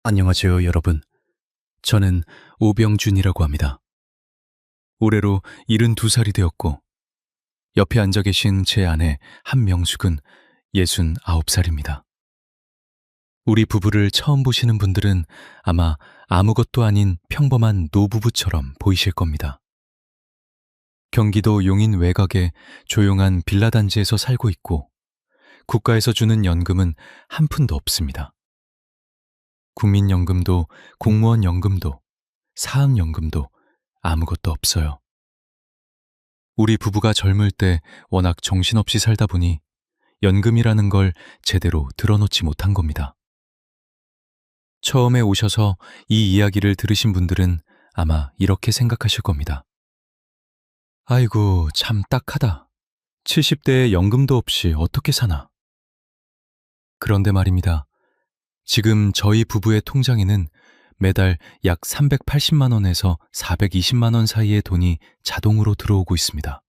안녕하세요, 여러분. 저는 오병준이라고 합니다. 올해로 72살이 되었고, 옆에 앉아 계신 제 아내 한명숙은 69살입니다. 우리 부부를 처음 보시는 분들은 아마 아무것도 아닌 평범한 노부부처럼 보이실 겁니다. 경기도 용인 외곽의 조용한 빌라 단지에서 살고 있고, 국가에서 주는 연금은 한 푼도 없습니다. 국민연금도 공무원 연금도 사학연금도 아무것도 없어요. 우리 부부가 젊을 때 워낙 정신없이 살다 보니 연금이라는 걸 제대로 들어놓지 못한 겁니다. 처음에 오셔서 이 이야기를 들으신 분들은 아마 이렇게 생각하실 겁니다. 아이고, 참 딱하다. 70대에 연금도 없이 어떻게 사나? 그런데 말입니다. 지금 저희 부부의 통장에는 매달 약 380만 원에서 420만 원 사이의 돈이 자동으로 들어오고 있습니다.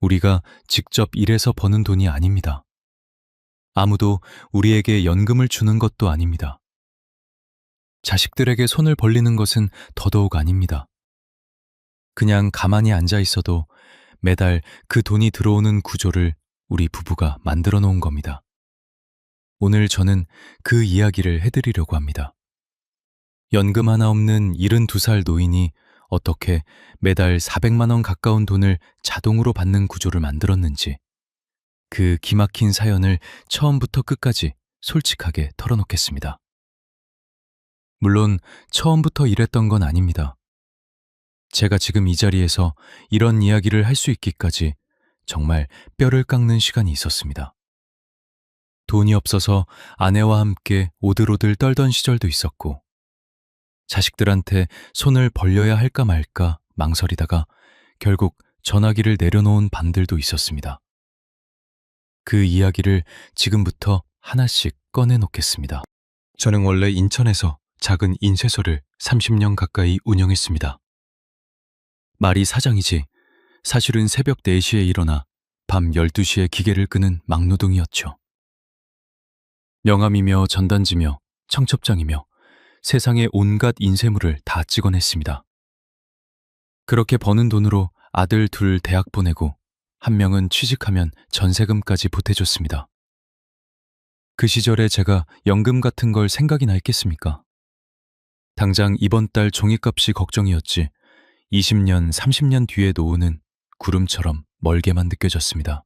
우리가 직접 일해서 버는 돈이 아닙니다. 아무도 우리에게 연금을 주는 것도 아닙니다. 자식들에게 손을 벌리는 것은 더더욱 아닙니다. 그냥 가만히 앉아 있어도 매달 그 돈이 들어오는 구조를 우리 부부가 만들어 놓은 겁니다. 오늘 저는 그 이야기를 해드리려고 합니다. 연금 하나 없는 72살 노인이 어떻게 매달 400만 원 가까운 돈을 자동으로 받는 구조를 만들었는지, 그 기막힌 사연을 처음부터 끝까지 솔직하게 털어놓겠습니다. 물론 처음부터 이랬던 건 아닙니다. 제가 지금 이 자리에서 이런 이야기를 할 수 있기까지 정말 뼈를 깎는 시간이 있었습니다. 돈이 없어서 아내와 함께 오들오들 떨던 시절도 있었고, 자식들한테 손을 벌려야 할까 말까 망설이다가 결국 전화기를 내려놓은 밤들도 있었습니다. 그 이야기를 지금부터 하나씩 꺼내놓겠습니다. 저는 원래 인천에서 작은 인쇄소를 30년 가까이 운영했습니다. 말이 사장이지 사실은 새벽 4시에 일어나 밤 12시에 기계를 끄는 막노동이었죠. 명함이며 전단지며 청첩장이며 세상의 온갖 인쇄물을 다 찍어냈습니다. 그렇게 버는 돈으로 아들 둘 대학 보내고 한 명은 취직하면 전세금까지 보태줬습니다. 그 시절에 제가 연금 같은 걸 생각이나 했겠습니까? 당장 이번 달 종이값이 걱정이었지 20년, 30년 뒤의 노후는 구름처럼 멀게만 느껴졌습니다.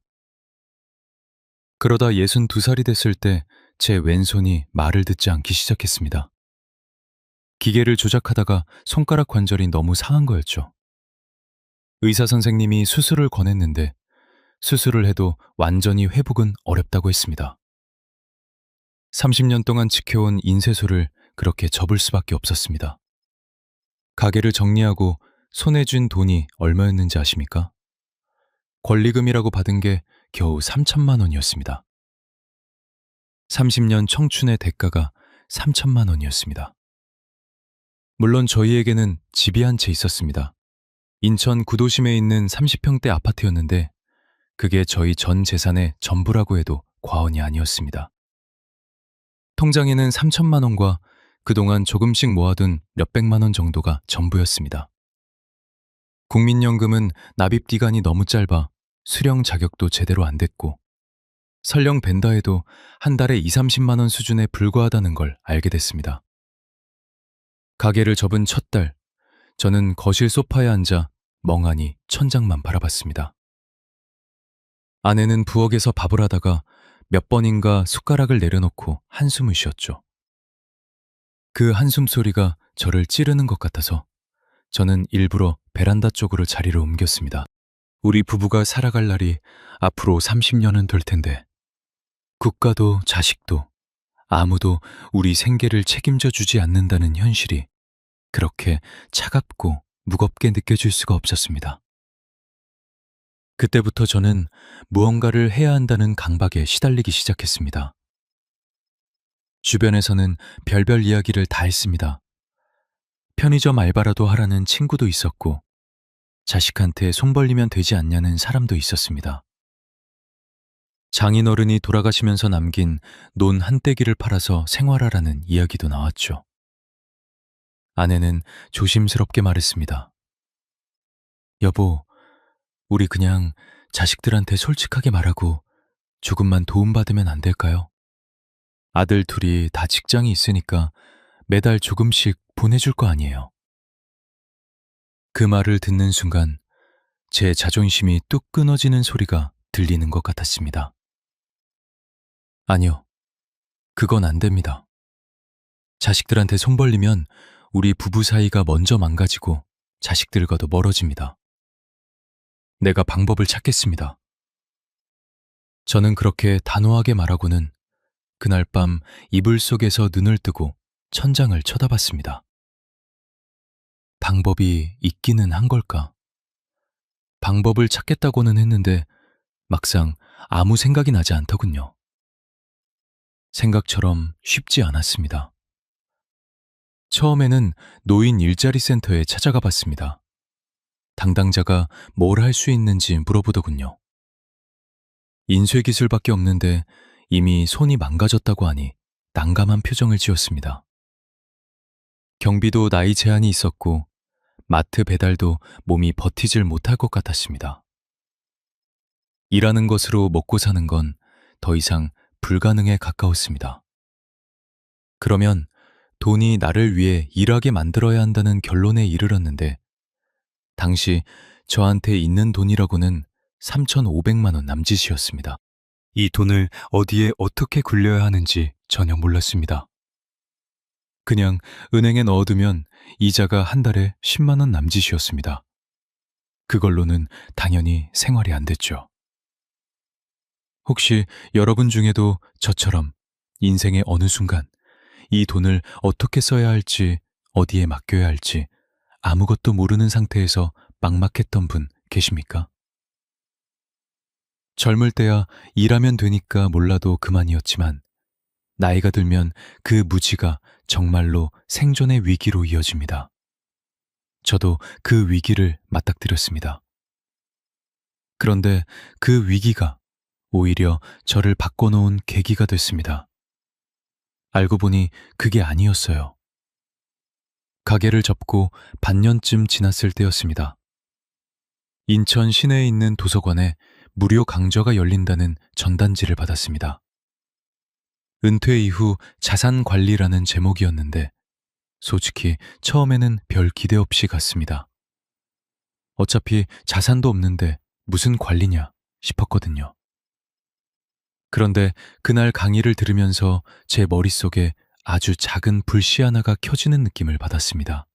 그러다 62살이 됐을 때 제 왼손이 말을 듣지 않기 시작했습니다. 기계를 조작하다가 손가락 관절이 너무 상한 거였죠. 의사 선생님이 수술을 권했는데 수술을 해도 완전히 회복은 어렵다고 했습니다. 30년 동안 지켜온 인쇄소를 그렇게 접을 수밖에 없었습니다. 가게를 정리하고 손에 쥔 돈이 얼마였는지 아십니까? 권리금이라고 받은 게 겨우 3천만 원이었습니다. 30년 청춘의 대가가 3천만 원이었습니다. 물론 저희에게는 집이 한 채 있었습니다. 인천 구도심에 있는 30평대 아파트였는데 그게 저희 전 재산의 전부라고 해도 과언이 아니었습니다. 통장에는 3천만 원과 그동안 조금씩 모아둔 몇백만 원 정도가 전부였습니다. 국민연금은 납입 기간이 너무 짧아 수령 자격도 제대로 안 됐고 설령 벤다 해도 한 달에 2, 30만 원 수준에 불과하다는 걸 알게 됐습니다. 가게를 접은 첫 달, 저는 거실 소파에 앉아 멍하니 천장만 바라봤습니다. 아내는 부엌에서 밥을 하다가 몇 번인가 숟가락을 내려놓고 한숨을 쉬었죠. 그 한숨 소리가 저를 찌르는 것 같아서 저는 일부러 베란다 쪽으로 자리를 옮겼습니다. 우리 부부가 살아갈 날이 앞으로 30년은 될 텐데 국가도 자식도 아무도 우리 생계를 책임져 주지 않는다는 현실이 그렇게 차갑고 무겁게 느껴질 수가 없었습니다. 그때부터 저는 무언가를 해야 한다는 강박에 시달리기 시작했습니다. 주변에서는 별별 이야기를 다 했습니다. 편의점 알바라도 하라는 친구도 있었고 자식한테 손 벌리면 되지 않냐는 사람도 있었습니다. 장인어른이 돌아가시면서 남긴 논 한 떼기를 팔아서 생활하라는 이야기도 나왔죠. 아내는 조심스럽게 말했습니다. 여보, 우리 그냥 자식들한테 솔직하게 말하고 조금만 도움받으면 안 될까요? 아들 둘이 다 직장이 있으니까 매달 조금씩 보내줄 거 아니에요. 그 말을 듣는 순간 제 자존심이 뚝 끊어지는 소리가 들리는 것 같았습니다. 아니요, 그건 안 됩니다. 자식들한테 손 벌리면 우리 부부 사이가 먼저 망가지고 자식들과도 멀어집니다. 내가 방법을 찾겠습니다. 저는 그렇게 단호하게 말하고는 그날 밤 이불 속에서 눈을 뜨고 천장을 쳐다봤습니다. 방법이 있기는 한 걸까? 방법을 찾겠다고는 했는데 막상 아무 생각이 나지 않더군요. 생각처럼 쉽지 않았습니다. 처음에는 노인 일자리 센터에 찾아가 봤습니다. 담당자가 뭘 할 수 있는지 물어보더군요. 인쇄 기술밖에 없는데 이미 손이 망가졌다고 하니 난감한 표정을 지었습니다. 경비도 나이 제한이 있었고 마트 배달도 몸이 버티질 못할 것 같았습니다. 일하는 것으로 먹고 사는 건 더 이상 불가능에 가까웠습니다. 그러면 돈이 나를 위해 일하게 만들어야 한다는 결론에 이르렀는데 당시 저한테 있는 돈이라고는 3,500만 원 남짓이었습니다. 이 돈을 어디에 어떻게 굴려야 하는지 전혀 몰랐습니다. 그냥 은행에 넣어두면 이자가 한 달에 10만 원 남짓이었습니다. 그걸로는 당연히 생활이 안 됐죠. 혹시 여러분 중에도 저처럼 인생의 어느 순간 이 돈을 어떻게 써야 할지, 어디에 맡겨야 할지 아무것도 모르는 상태에서 막막했던 분 계십니까? 젊을 때야 일하면 되니까 몰라도 그만이었지만 나이가 들면 그 무지가 정말로 생존의 위기로 이어집니다. 저도 그 위기를 맞닥뜨렸습니다. 그런데 그 위기가 오히려 저를 바꿔놓은 계기가 됐습니다. 알고 보니 그게 아니었어요. 가게를 접고 반년쯤 지났을 때였습니다. 인천 시내에 있는 도서관에 무료 강좌가 열린다는 전단지를 받았습니다. 은퇴 이후 자산 관리라는 제목이었는데 솔직히 처음에는 별 기대 없이 갔습니다. 어차피 자산도 없는데 무슨 관리냐 싶었거든요. 그런데 그날 강의를 들으면서 제 머릿속에 아주 작은 불씨 하나가 켜지는 느낌을 받았습니다.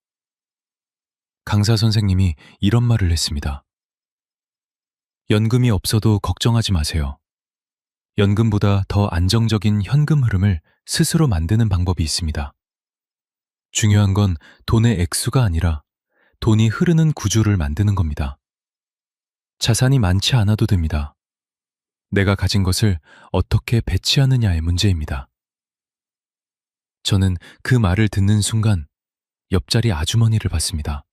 강사 선생님이 이런 말을 했습니다. 연금이 없어도 걱정하지 마세요. 연금보다 더 안정적인 현금 흐름을 스스로 만드는 방법이 있습니다. 중요한 건 돈의 액수가 아니라 돈이 흐르는 구조를 만드는 겁니다. 자산이 많지 않아도 됩니다. 내가 가진 것을 어떻게 배치하느냐의 문제입니다. 저는 그 말을 듣는 순간 옆자리 아주머니를 봤습니다.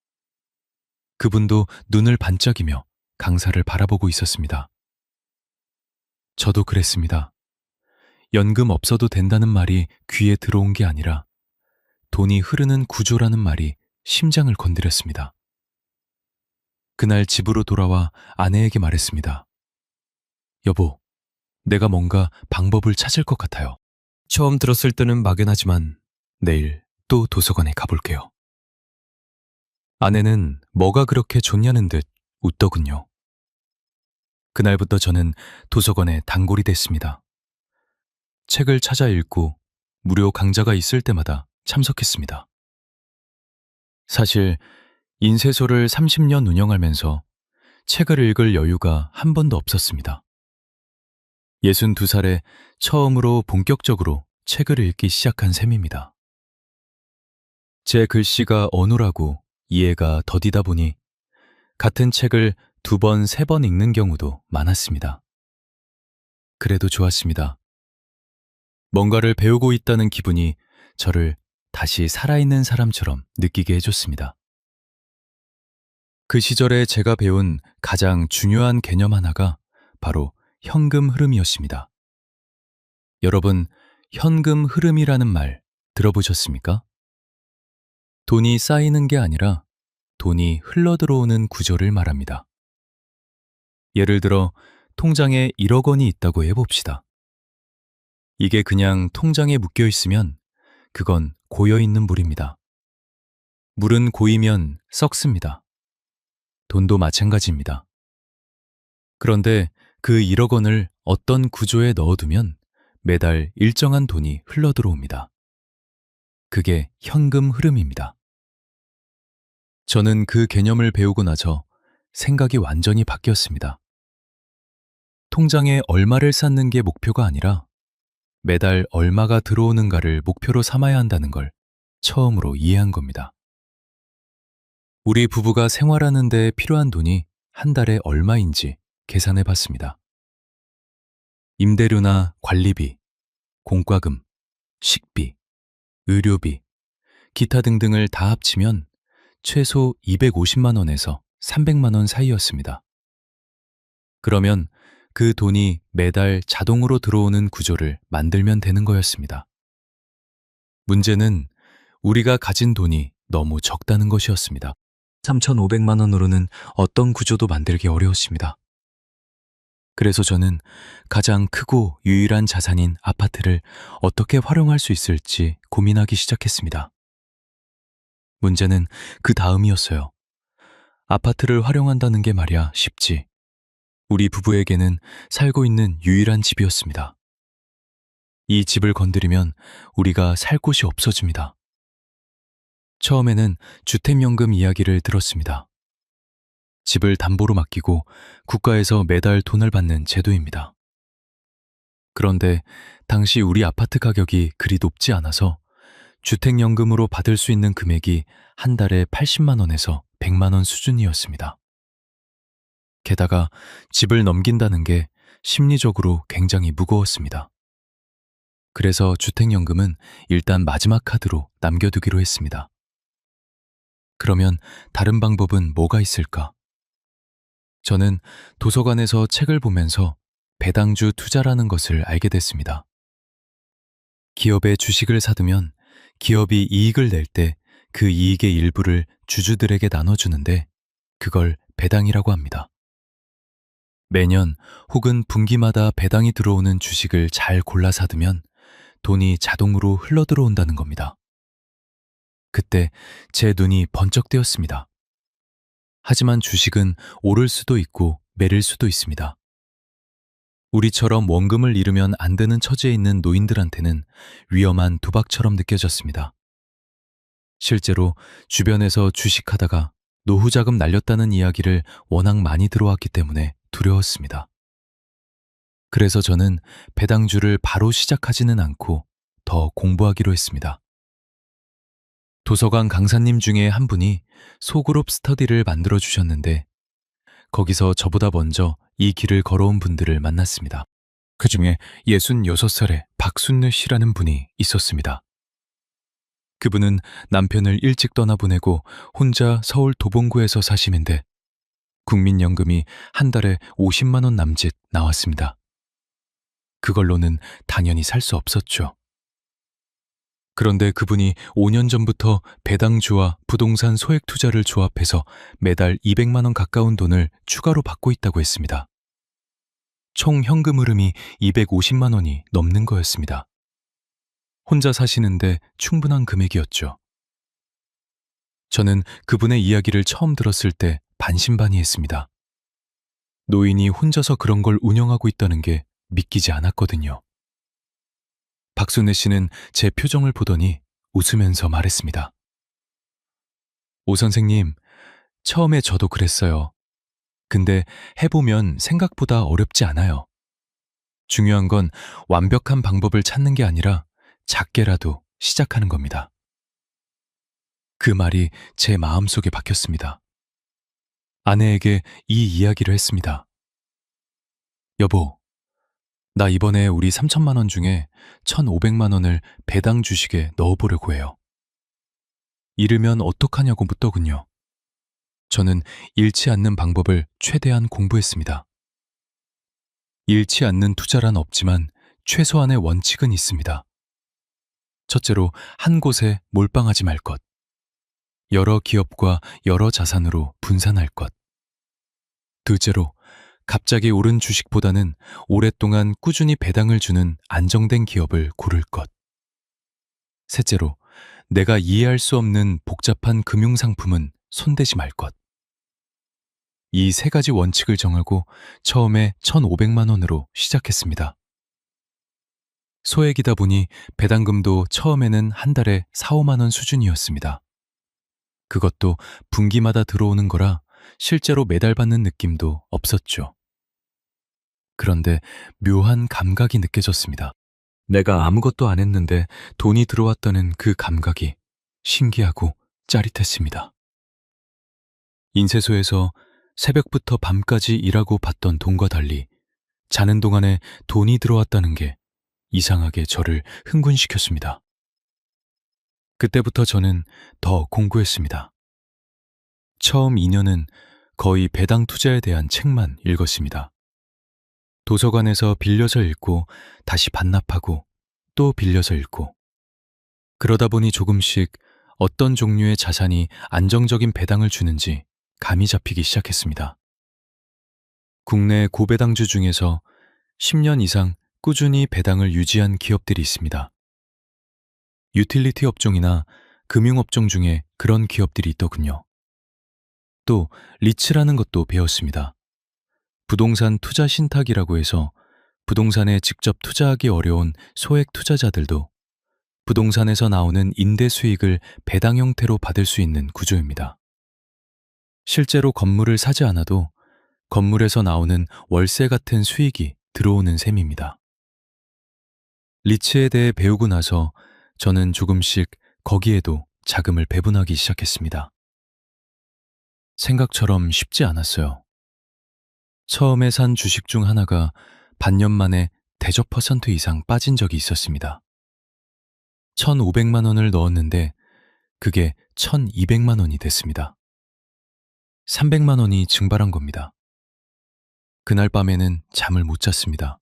그분도 눈을 반짝이며 강사를 바라보고 있었습니다. 저도 그랬습니다. 연금 없어도 된다는 말이 귀에 들어온 게 아니라 돈이 흐르는 구조라는 말이 심장을 건드렸습니다. 그날 집으로 돌아와 아내에게 말했습니다. 여보, 내가 뭔가 방법을 찾을 것 같아요. 처음 들었을 때는 막연하지만 내일 또 도서관에 가볼게요. 아내는 뭐가 그렇게 좋냐는 듯 웃더군요. 그날부터 저는 도서관에 단골이 됐습니다. 책을 찾아 읽고 무료 강좌가 있을 때마다 참석했습니다. 사실 인쇄소를 30년 운영하면서 책을 읽을 여유가 한 번도 없었습니다. 62살에 처음으로 본격적으로 책을 읽기 시작한 셈입니다. 제 글씨가 어눌하고 이해가 더디다 보니 같은 책을 2번, 3번 읽는 경우도 많았습니다. 그래도 좋았습니다. 뭔가를 배우고 있다는 기분이 저를 다시 살아있는 사람처럼 느끼게 해줬습니다. 그 시절에 제가 배운 가장 중요한 개념 하나가 바로 현금 흐름이었습니다. 여러분, 현금 흐름이라는 말 들어보셨습니까? 돈이 쌓이는 게 아니라 돈이 흘러들어오는 구조를 말합니다. 예를 들어 통장에 1억 원이 있다고 해봅시다. 이게 그냥 통장에 묶여 있으면 그건 고여 있는 물입니다. 물은 고이면 썩습니다. 돈도 마찬가지입니다. 그런데 그 1억 원을 어떤 구조에 넣어두면 매달 일정한 돈이 흘러들어옵니다. 그게 현금 흐름입니다. 저는 그 개념을 배우고 나서 생각이 완전히 바뀌었습니다. 통장에 얼마를 쌓는 게 목표가 아니라 매달 얼마가 들어오는가를 목표로 삼아야 한다는 걸 처음으로 이해한 겁니다. 우리 부부가 생활하는 데 필요한 돈이 한 달에 얼마인지 계산해 봤습니다. 임대료나 관리비, 공과금, 식비, 의료비, 기타 등등을 다 합치면 최소 250만 원에서 300만 원 사이였습니다. 그러면 그 돈이 매달 자동으로 들어오는 구조를 만들면 되는 거였습니다. 문제는 우리가 가진 돈이 너무 적다는 것이었습니다. 3,500만 원으로는 어떤 구조도 만들기 어려웠습니다. 그래서 저는 가장 크고 유일한 자산인 아파트를 어떻게 활용할 수 있을지 고민하기 시작했습니다. 문제는 그 다음이었어요. 아파트를 활용한다는 게 말이야 쉽지. 우리 부부에게는 살고 있는 유일한 집이었습니다. 이 집을 건드리면 우리가 살 곳이 없어집니다. 처음에는 주택연금 이야기를 들었습니다. 집을 담보로 맡기고 국가에서 매달 돈을 받는 제도입니다. 그런데 당시 우리 아파트 가격이 그리 높지 않아서 주택연금으로 받을 수 있는 금액이 한 달에 80만 원에서 100만 원 수준이었습니다. 게다가 집을 넘긴다는 게 심리적으로 굉장히 무거웠습니다. 그래서 주택연금은 일단 마지막 카드로 남겨두기로 했습니다. 그러면 다른 방법은 뭐가 있을까? 저는 도서관에서 책을 보면서 배당주 투자라는 것을 알게 됐습니다. 기업의 주식을 사두면 기업이 이익을 낼 때 그 이익의 일부를 주주들에게 나눠주는데 그걸 배당이라고 합니다. 매년 혹은 분기마다 배당이 들어오는 주식을 잘 골라 사두면 돈이 자동으로 흘러들어온다는 겁니다. 그때 제 눈이 번쩍 뜨였습니다. 하지만 주식은 오를 수도 있고 내릴 수도 있습니다. 우리처럼 원금을 잃으면 안 되는 처지에 있는 노인들한테는 위험한 도박처럼 느껴졌습니다. 실제로 주변에서 주식하다가 노후 자금 날렸다는 이야기를 워낙 많이 들어왔기 때문에 두려웠습니다. 그래서 저는 배당주를 바로 시작하지는 않고 더 공부하기로 했습니다. 도서관 강사님 중에 한 분이 소그룹 스터디를 만들어 주셨는데 거기서 저보다 먼저 이 길을 걸어온 분들을 만났습니다. 그 중에 66살의 박순느 씨라는 분이 있었습니다. 그분은 남편을 일찍 떠나보내고 혼자 서울 도봉구에서 사시는데 국민연금이 한 달에 50만 원 남짓 나왔습니다. 그걸로는 당연히 살 수 없었죠. 그런데 그분이 5년 전부터 배당주와 부동산 소액 투자를 조합해서 매달 200만 원 가까운 돈을 추가로 받고 있다고 했습니다. 총 현금 흐름이 250만 원이 넘는 거였습니다. 혼자 사시는데 충분한 금액이었죠. 저는 그분의 이야기를 처음 들었을 때 반신반의했습니다. 노인이 혼자서 그런 걸 운영하고 있다는 게 믿기지 않았거든요. 박순애 씨는 제 표정을 보더니 웃으면서 말했습니다. 오 선생님, 처음에 저도 그랬어요. 근데 해보면 생각보다 어렵지 않아요. 중요한 건 완벽한 방법을 찾는 게 아니라 작게라도 시작하는 겁니다. 그 말이 제 마음속에 박혔습니다. 아내에게 이 이야기를 했습니다. 여보, 나 이번에 우리 3천만 원 중에 1,500만 원을 배당 주식에 넣어보려고 해요. 잃으면 어떡하냐고 묻더군요. 저는 잃지 않는 방법을 최대한 공부했습니다. 잃지 않는 투자란 없지만 최소한의 원칙은 있습니다. 첫째로 한 곳에 몰빵하지 말 것. 여러 기업과 여러 자산으로 분산할 것. 둘째로 갑자기 오른 주식보다는 오랫동안 꾸준히 배당을 주는 안정된 기업을 고를 것. 셋째로 내가 이해할 수 없는 복잡한 금융상품은 손대지 말 것. 이 세 가지 원칙을 정하고 처음에 1,500만 원으로 시작했습니다. 소액이다 보니 배당금도 처음에는 한 달에 4, 5만 원 수준이었습니다. 그것도 분기마다 들어오는 거라 실제로 매달 받는 느낌도 없었죠. 그런데 묘한 감각이 느껴졌습니다. 내가 아무것도 안 했는데 돈이 들어왔다는 그 감각이 신기하고 짜릿했습니다. 인쇄소에서 새벽부터 밤까지 일하고 받던 돈과 달리 자는 동안에 돈이 들어왔다는 게 이상하게 저를 흥분시켰습니다. 그때부터 저는 더 공부했습니다. 처음 2년은 거의 배당 투자에 대한 책만 읽었습니다. 도서관에서 빌려서 읽고 다시 반납하고 또 빌려서 읽고 그러다 보니 조금씩 어떤 종류의 자산이 안정적인 배당을 주는지 감이 잡히기 시작했습니다. 국내 고배당주 중에서 10년 이상 꾸준히 배당을 유지한 기업들이 있습니다. 유틸리티 업종이나 금융업종 중에 그런 기업들이 있더군요. 또 리츠라는 것도 배웠습니다. 부동산 투자 신탁이라고 해서 부동산에 직접 투자하기 어려운 소액 투자자들도 부동산에서 나오는 임대 수익을 배당 형태로 받을 수 있는 구조입니다. 실제로 건물을 사지 않아도 건물에서 나오는 월세 같은 수익이 들어오는 셈입니다. 리츠에 대해 배우고 나서 저는 조금씩 거기에도 자금을 배분하기 시작했습니다. 생각처럼 쉽지 않았어요. 처음에 산 주식 중 하나가 반년 만에 대접 퍼센트 이상 빠진 적이 있었습니다. 1,500만 원을 넣었는데 그게 1,200만 원이 됐습니다. 300만 원이 증발한 겁니다. 그날 밤에는 잠을 못 잤습니다.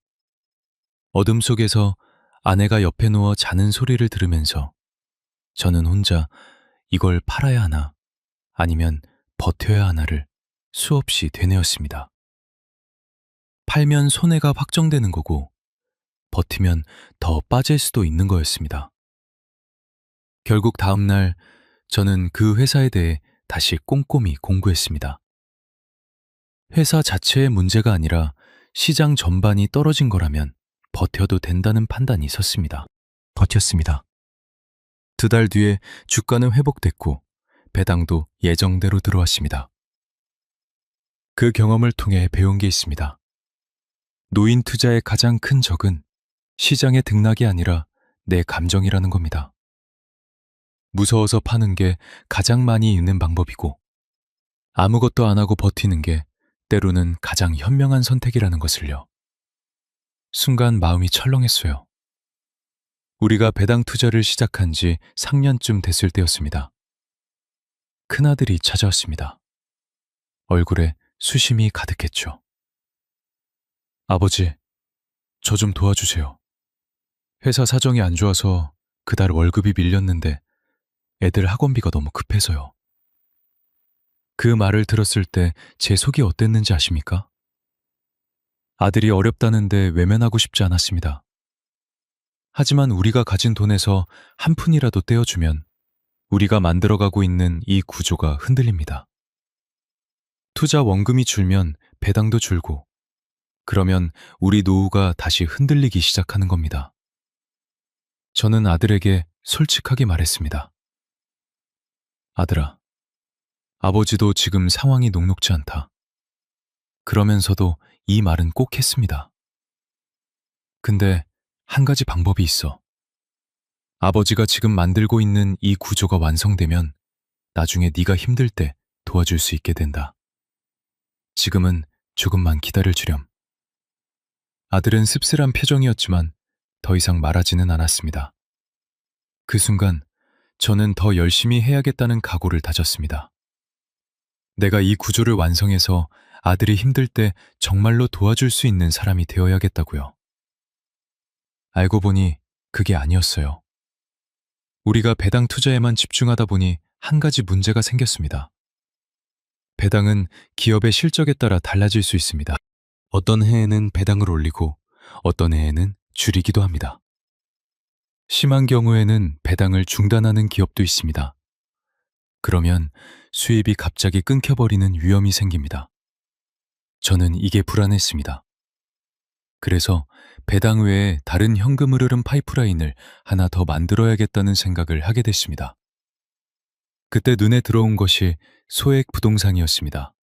어둠 속에서 아내가 옆에 누워 자는 소리를 들으면서 저는 혼자 이걸 팔아야 하나 아니면 버텨야 하나를 수없이 되뇌었습니다. 팔면 손해가 확정되는 거고 버티면 더 빠질 수도 있는 거였습니다. 결국 다음 날 저는 그 회사에 대해 다시 꼼꼼히 공부했습니다. 회사 자체의 문제가 아니라 시장 전반이 떨어진 거라면 버텨도 된다는 판단이 섰습니다. 버텼습니다. 2달 뒤에 주가는 회복됐고 배당도 예정대로 들어왔습니다. 그 경험을 통해 배운 게 있습니다. 노인 투자의 가장 큰 적은 시장의 등락이 아니라 내 감정이라는 겁니다. 무서워서 파는 게 가장 많이 있는 방법이고 아무것도 안 하고 버티는 게 때로는 가장 현명한 선택이라는 것을요. 순간 마음이 철렁했어요. 우리가 배당 투자를 시작한 지 3년쯤 됐을 때였습니다. 큰아들이 찾아왔습니다. 얼굴에 수심이 가득했죠. 아버지, 저 좀 도와주세요. 회사 사정이 안 좋아서 그달 월급이 밀렸는데 애들 학원비가 너무 급해서요. 그 말을 들었을 때 제 속이 어땠는지 아십니까? 아들이 어렵다는데 외면하고 싶지 않았습니다. 하지만 우리가 가진 돈에서 한 푼이라도 떼어주면 우리가 만들어가고 있는 이 구조가 흔들립니다. 투자 원금이 줄면 배당도 줄고 그러면 우리 노후가 다시 흔들리기 시작하는 겁니다. 저는 아들에게 솔직하게 말했습니다. 아들아, 아버지도 지금 상황이 녹록지 않다. 그러면서도 이 말은 꼭 했습니다. 근데 한 가지 방법이 있어. 아버지가 지금 만들고 있는 이 구조가 완성되면 나중에 네가 힘들 때 도와줄 수 있게 된다. 지금은 조금만 기다려주렴. 아들은 씁쓸한 표정이었지만 더 이상 말하지는 않았습니다. 그 순간 저는 더 열심히 해야겠다는 각오를 다졌습니다. 내가 이 구조를 완성해서 아들이 힘들 때 정말로 도와줄 수 있는 사람이 되어야겠다고요. 알고 보니 그게 아니었어요. 우리가 배당 투자에만 집중하다 보니 한 가지 문제가 생겼습니다. 배당은 기업의 실적에 따라 달라질 수 있습니다. 어떤 해에는 배당을 올리고 어떤 해에는 줄이기도 합니다. 심한 경우에는 배당을 중단하는 기업도 있습니다. 그러면 수입이 갑자기 끊겨버리는 위험이 생깁니다. 저는 이게 불안했습니다. 그래서 배당 외에 다른 현금 흐르는 파이프라인을 하나 더 만들어야겠다는 생각을 하게 됐습니다. 그때 눈에 들어온 것이 소액 부동산이었습니다.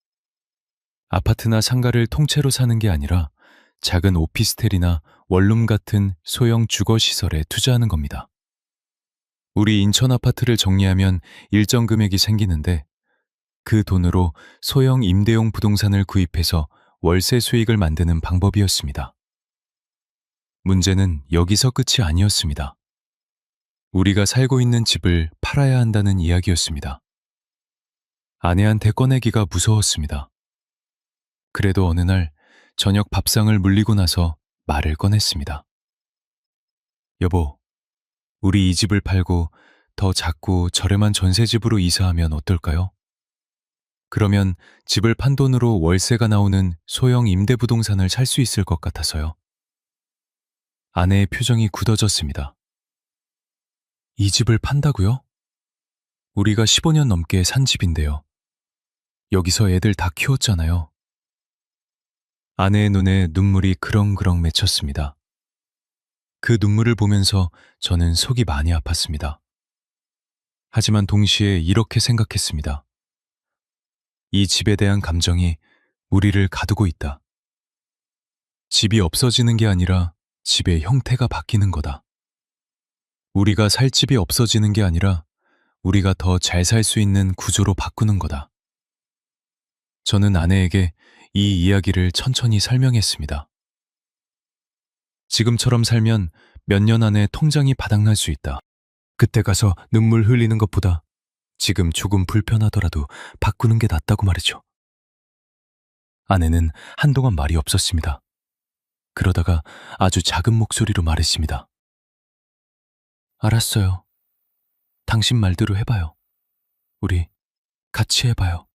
아파트나 상가를 통째로 사는 게 아니라 작은 오피스텔이나 원룸 같은 소형 주거시설에 투자하는 겁니다. 우리 인천 아파트를 정리하면 일정 금액이 생기는데 그 돈으로 소형 임대용 부동산을 구입해서 월세 수익을 만드는 방법이었습니다. 문제는 여기서 끝이 아니었습니다. 우리가 살고 있는 집을 팔아야 한다는 이야기였습니다. 아내한테 꺼내기가 무서웠습니다. 그래도 어느 날 저녁 밥상을 물리고 나서 말을 꺼냈습니다. 여보, 우리 이 집을 팔고 더 작고 저렴한 전세집으로 이사하면 어떨까요? 그러면 집을 판 돈으로 월세가 나오는 소형 임대부동산을 살 수 있을 것 같아서요. 아내의 표정이 굳어졌습니다. 이 집을 판다고요? 우리가 15년 넘게 산 집인데요. 여기서 애들 다 키웠잖아요. 아내의 눈에 눈물이 그렁그렁 맺혔습니다. 그 눈물을 보면서 저는 속이 많이 아팠습니다. 하지만 동시에 이렇게 생각했습니다. 이 집에 대한 감정이 우리를 가두고 있다. 집이 없어지는 게 아니라 집의 형태가 바뀌는 거다. 우리가 살 집이 없어지는 게 아니라 우리가 더 잘 살 수 있는 구조로 바꾸는 거다. 저는 아내에게 이 이야기를 천천히 설명했습니다. 지금처럼 살면 몇 년 안에 통장이 바닥날 수 있다. 그때 가서 눈물 흘리는 것보다 지금 조금 불편하더라도 바꾸는 게 낫다고 말이죠. 아내는 한동안 말이 없었습니다. 그러다가 아주 작은 목소리로 말했습니다. 알았어요. 당신 말대로 해봐요. 우리 같이 해봐요.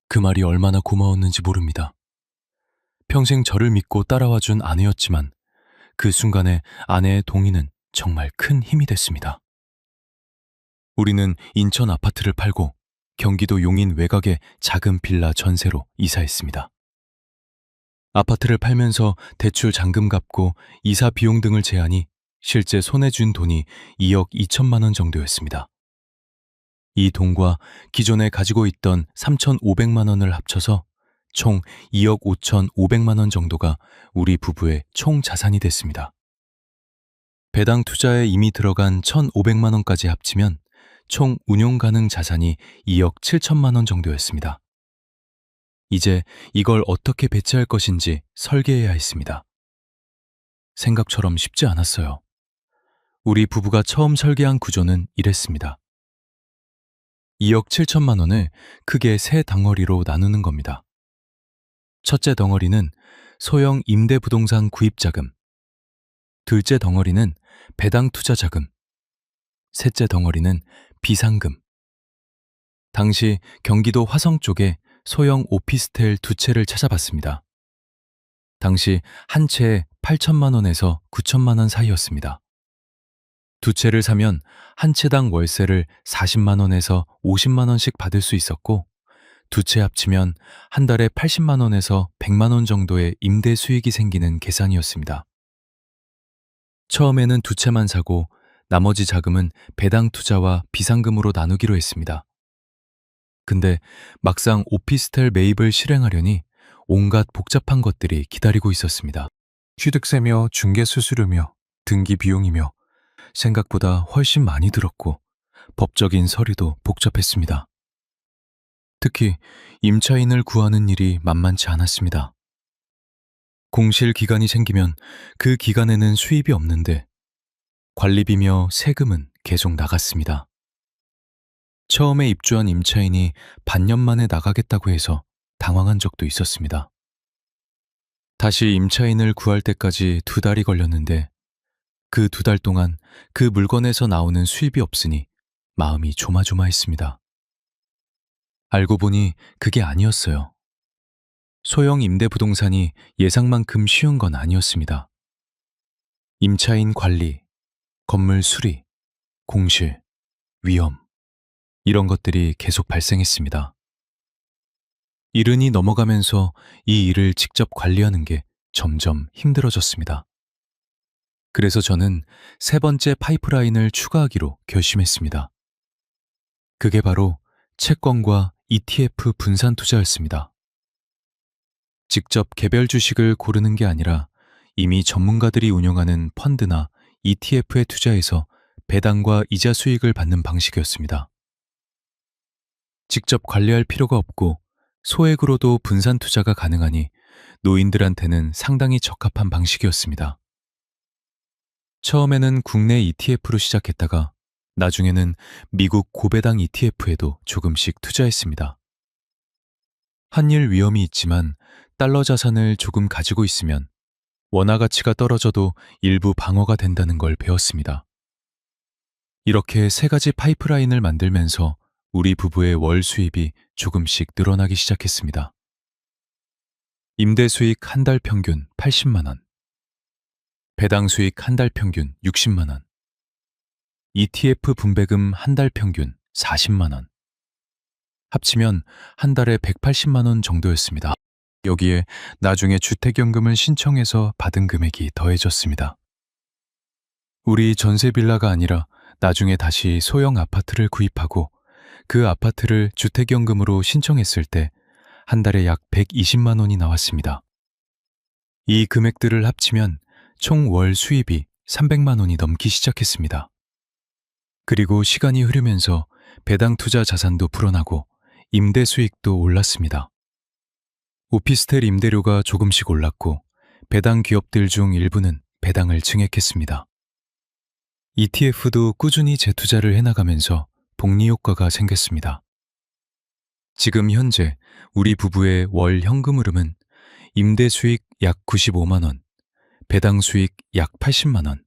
그 말이 얼마나 고마웠는지 모릅니다. 평생 저를 믿고 따라와준 아내였지만 그 순간에 아내의 동의는 정말 큰 힘이 됐습니다. 우리는 인천 아파트를 팔고 경기도 용인 외곽의 작은 빌라 전세로 이사했습니다. 아파트를 팔면서 대출 잔금 갚고 이사 비용 등을 제하니 실제 손에 쥔 돈이 2억 2천만 원 정도였습니다. 이 돈과 기존에 가지고 있던 3,500만 원을 합쳐서 총 2억 5,500만 원 정도가 우리 부부의 총 자산이 됐습니다. 배당 투자에 이미 들어간 1,500만 원까지 합치면 총 운용 가능 자산이 2억 7천만 원 정도였습니다. 이제 이걸 어떻게 배치할 것인지 설계해야 했습니다. 생각처럼 쉽지 않았어요. 우리 부부가 처음 설계한 구조는 이랬습니다. 2억 7천만 원을 크게 세 덩어리로 나누는 겁니다. 첫째 덩어리는 소형 임대부동산 구입자금, 둘째 덩어리는 배당 투자 자금, 셋째 덩어리는 비상금. 당시 경기도 화성 쪽에 소형 오피스텔 두 채를 찾아봤습니다. 당시 한 채에 8천만 원에서 9천만 원 사이였습니다. 두 채를 사면 한 채당 월세를 40만 원에서 50만 원씩 받을 수 있었고 두 채 합치면 한 달에 80만 원에서 100만 원 정도의 임대 수익이 생기는 계산이었습니다. 처음에는 두 채만 사고 나머지 자금은 배당 투자와 비상금으로 나누기로 했습니다. 근데 막상 오피스텔 매입을 실행하려니 온갖 복잡한 것들이 기다리고 있었습니다. 취득세며 중개수수료며 등기 비용이며 생각보다 훨씬 많이 들었고 법적인 서류도 복잡했습니다. 특히 임차인을 구하는 일이 만만치 않았습니다. 공실 기간이 생기면 그 기간에는 수입이 없는데 관리비며 세금은 계속 나갔습니다. 처음에 입주한 임차인이 반년 만에 나가겠다고 해서 당황한 적도 있었습니다. 다시 임차인을 구할 때까지 2달이 걸렸는데 그 2달 동안 그 물건에서 나오는 수입이 없으니 마음이 조마조마했습니다. 알고 보니 그게 아니었어요. 소형 임대부동산이 예상만큼 쉬운 건 아니었습니다. 임차인 관리, 건물 수리, 공실, 위험, 이런 것들이 계속 발생했습니다. 이른이 넘어가면서 이 일을 직접 관리하는 게 점점 힘들어졌습니다. 그래서 저는 3번째 파이프라인을 추가하기로 결심했습니다. 그게 바로 채권과 ETF 분산 투자였습니다. 직접 개별 주식을 고르는 게 아니라 이미 전문가들이 운영하는 펀드나 ETF에 투자해서 배당과 이자 수익을 받는 방식이었습니다. 직접 관리할 필요가 없고 소액으로도 분산 투자가 가능하니 노인들한테는 상당히 적합한 방식이었습니다. 처음에는 국내 ETF로 시작했다가 나중에는 미국 고배당 ETF에도 조금씩 투자했습니다. 환율 위험이 있지만 달러 자산을 조금 가지고 있으면 원화 가치가 떨어져도 일부 방어가 된다는 걸 배웠습니다. 이렇게 3가지 파이프라인을 만들면서 우리 부부의 월 수입이 조금씩 늘어나기 시작했습니다. 임대 수익 한 달 평균 80만 원, 배당 수익 한 달 평균 60만 원, ETF 분배금 한 달 평균 40만 원. 합치면 한 달에 180만 원 정도였습니다. 여기에 나중에 주택연금을 신청해서 받은 금액이 더해졌습니다. 우리 전세 빌라가 아니라 나중에 다시 소형 아파트를 구입하고 그 아파트를 주택연금으로 신청했을 때 한 달에 약 120만 원이 나왔습니다. 이 금액들을 합치면 총 월 수입이 300만 원이 넘기 시작했습니다. 그리고 시간이 흐르면서 배당 투자 자산도 불어나고 임대 수익도 올랐습니다. 오피스텔 임대료가 조금씩 올랐고 배당 기업들 중 일부는 배당을 증액했습니다. ETF도 꾸준히 재투자를 해나가면서 복리 효과가 생겼습니다. 지금 현재 우리 부부의 월 현금 흐름은 임대 수익 약 95만 원, 배당 수익 약 80만 원,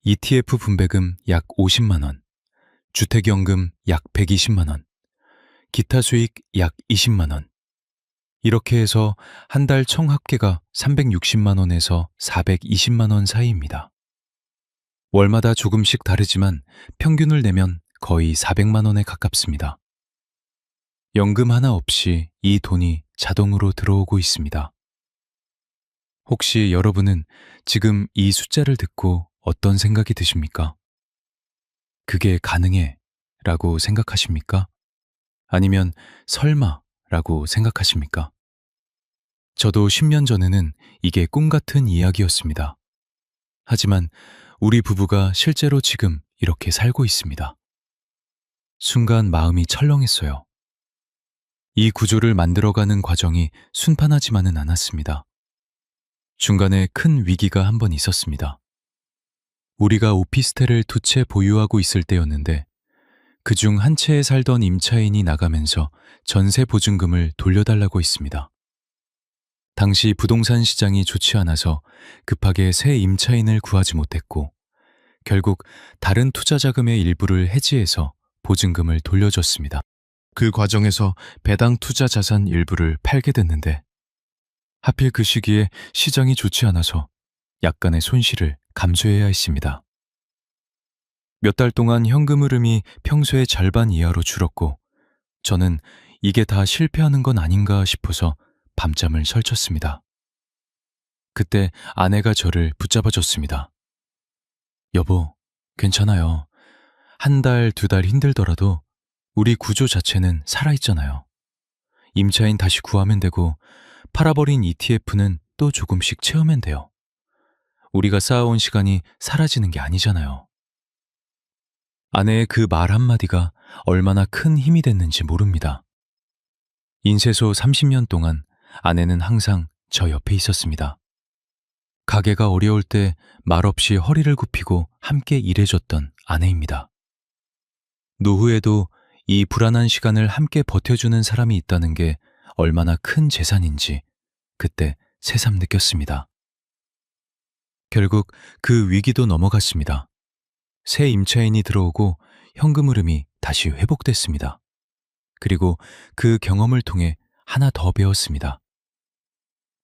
ETF 분배금 약 50만 원, 주택연금 약 120만 원, 기타 수익 약 20만 원. 이렇게 해서 한 달 총 합계가 360만 원에서 420만 원 사이입니다. 월마다 조금씩 다르지만 평균을 내면 거의 400만 원에 가깝습니다. 연금 하나 없이 이 돈이 자동으로 들어오고 있습니다. 혹시 여러분은 지금 이 숫자를 듣고 어떤 생각이 드십니까? 그게 가능해 라고 생각하십니까? 아니면 설마 라고 생각하십니까? 저도 10년 전에는 이게 꿈 같은 이야기였습니다. 하지만 우리 부부가 실제로 지금 이렇게 살고 있습니다. 순간 마음이 철렁했어요. 이 구조를 만들어가는 과정이 순탄하지만은 않았습니다. 중간에 큰 위기가 한 번 있었습니다. 우리가 오피스텔을 2채 보유하고 있을 때였는데 그중 한 채에 살던 임차인이 나가면서 전세 보증금을 돌려달라고 했습니다. 당시 부동산 시장이 좋지 않아서 급하게 새 임차인을 구하지 못했고 결국 다른 투자 자금의 일부를 해지해서 보증금을 돌려줬습니다. 그 과정에서 배당 투자 자산 일부를 팔게 됐는데 하필 그 시기에 시장이 좋지 않아서 약간의 손실을 감수해야 했습니다. 몇 달 동안 현금 흐름이 평소의 절반 이하로 줄었고 저는 이게 다 실패하는 건 아닌가 싶어서 밤잠을 설쳤습니다. 그때 아내가 저를 붙잡아줬습니다. 여보, 괜찮아요. 한 달, 2달 힘들더라도 우리 구조 자체는 살아있잖아요. 임차인 다시 구하면 되고 팔아버린 ETF는 또 조금씩 채우면 돼요. 우리가 쌓아온 시간이 사라지는 게 아니잖아요. 아내의 그 말 한마디가 얼마나 큰 힘이 됐는지 모릅니다. 인쇄소 30년 동안 아내는 항상 저 옆에 있었습니다. 가게가 어려울 때 말없이 허리를 굽히고 함께 일해줬던 아내입니다. 노후에도 이 불안한 시간을 함께 버텨주는 사람이 있다는 게 얼마나 큰 재산인지 그때 새삼 느꼈습니다. 결국 그 위기도 넘어갔습니다. 새 임차인이 들어오고 현금 흐름이 다시 회복됐습니다. 그리고 그 경험을 통해 하나 더 배웠습니다.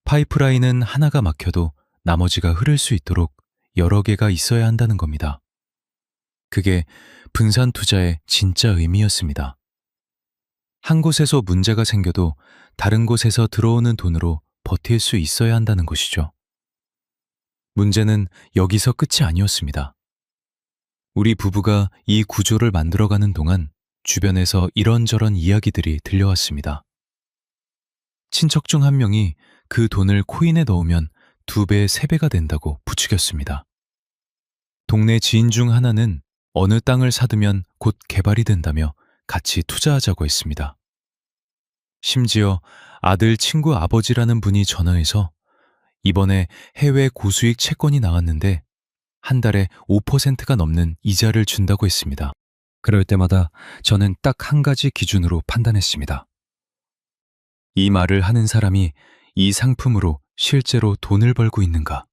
파이프라인은 하나가 막혀도 나머지가 흐를 수 있도록 여러 개가 있어야 한다는 겁니다. 그게 분산 투자의 진짜 의미였습니다. 한 곳에서 문제가 생겨도 다른 곳에서 들어오는 돈으로 버틸 수 있어야 한다는 것이죠. 문제는 여기서 끝이 아니었습니다. 우리 부부가 이 구조를 만들어가는 동안 주변에서 이런저런 이야기들이 들려왔습니다. 친척 중 한 명이 그 돈을 코인에 넣으면 2배, 3배가 된다고 부추겼습니다. 동네 지인 중 하나는 어느 땅을 사두면 곧 개발이 된다며 같이 투자하자고 했습니다. 심지어 아들 친구 아버지라는 분이 전화해서 이번에 해외 고수익 채권이 나왔는데 한 달에 5%가 넘는 이자를 준다고 했습니다. 그럴 때마다 저는 딱 한 가지 기준으로 판단했습니다. 이 말을 하는 사람이 이 상품으로 실제로 돈을 벌고 있는가?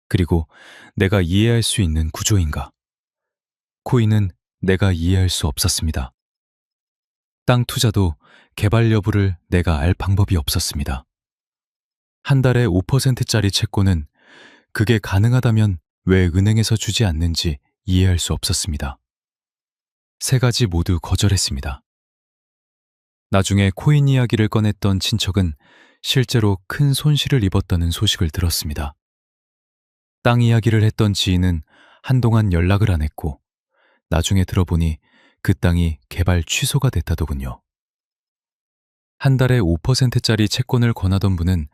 그리고 내가 이해할 수 있는 구조인가? 코인은 내가 이해할 수 없었습니다. 땅 투자도 개발 여부를 내가 알 방법이 없었습니다. 한 달에 5%짜리 채권은 그게 가능하다면 왜 은행에서 주지 않는지 이해할 수 없었습니다. 세 가지 모두 거절했습니다. 나중에 코인 이야기를 꺼냈던 친척은 실제로 큰 손실을 입었다는 소식을 들었습니다. 땅 이야기를 했던 지인은 한동안 연락을 안 했고 나중에 들어보니 그 땅이 개발 취소가 됐다더군요. 한 달에 5%짜리 채권을 권하던 분은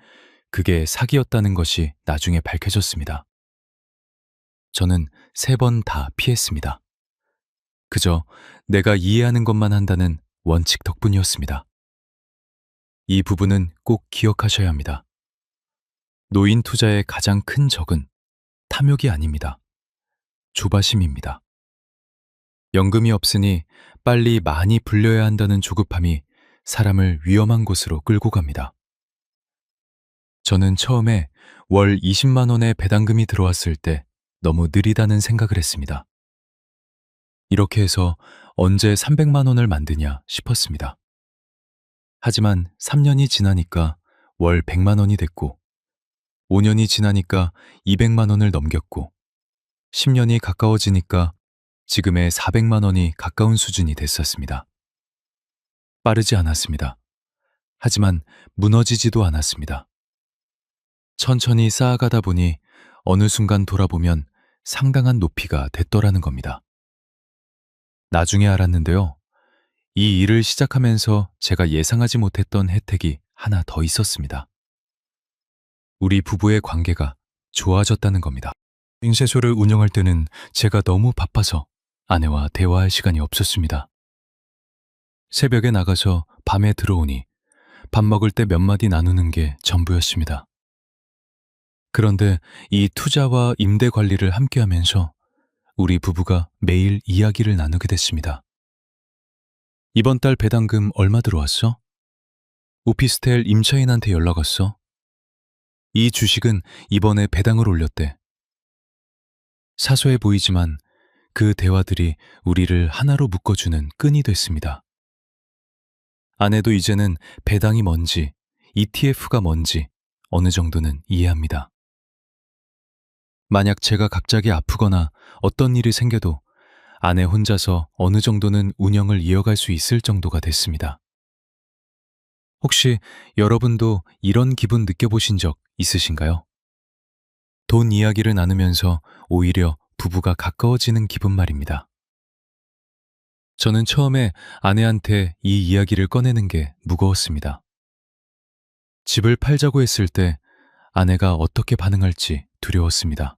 그게 사기였다는 것이 나중에 밝혀졌습니다. 저는 3번 다 피했습니다. 그저 내가 이해하는 것만 한다는 원칙 덕분이었습니다. 이 부분은 꼭 기억하셔야 합니다. 노인 투자의 가장 큰 적은 탐욕이 아닙니다. 조바심입니다. 연금이 없으니 빨리 많이 불려야 한다는 조급함이 사람을 위험한 곳으로 끌고 갑니다. 저는 처음에 월 20만 원의 배당금이 들어왔을 때 너무 느리다는 생각을 했습니다. 이렇게 해서 언제 300만 원을 만드냐 싶었습니다. 하지만 3년이 지나니까 월 100만 원이 됐고 5년이 지나니까 200만 원을 넘겼고 10년이 가까워지니까 지금의 400만 원이 가까운 수준이 됐었습니다. 빠르지 않았습니다. 하지만 무너지지도 않았습니다. 천천히 쌓아가다 보니 어느 순간 돌아보면 상당한 높이가 됐더라는 겁니다. 나중에 알았는데요. 이 일을 시작하면서 제가 예상하지 못했던 혜택이 하나 더 있었습니다. 우리 부부의 관계가 좋아졌다는 겁니다. 인쇄소를 운영할 때는 제가 너무 바빠서 아내와 대화할 시간이 없었습니다. 새벽에 나가서 밤에 들어오니 밥 먹을 때 몇 마디 나누는 게 전부였습니다. 그런데 이 투자와 임대 관리를 함께 하면서 우리 부부가 매일 이야기를 나누게 됐습니다. 이번 달 배당금 얼마 들어왔어? 오피스텔 임차인한테 연락 왔어? 이 주식은 이번에 배당을 올렸대. 사소해 보이지만 그 대화들이 우리를 하나로 묶어주는 끈이 됐습니다. 아내도 이제는 배당이 뭔지, ETF가 뭔지 어느 정도는 이해합니다. 만약 제가 갑자기 아프거나 어떤 일이 생겨도 아내 혼자서 어느 정도는 운영을 이어갈 수 있을 정도가 됐습니다. 혹시 여러분도 이런 기분 느껴보신 적 있으신가요? 돈 이야기를 나누면서 오히려 부부가 가까워지는 기분 말입니다. 저는 처음에 아내한테 이 이야기를 꺼내는 게 무거웠습니다. 집을 팔자고 했을 때 아내가 어떻게 반응할지 두려웠습니다.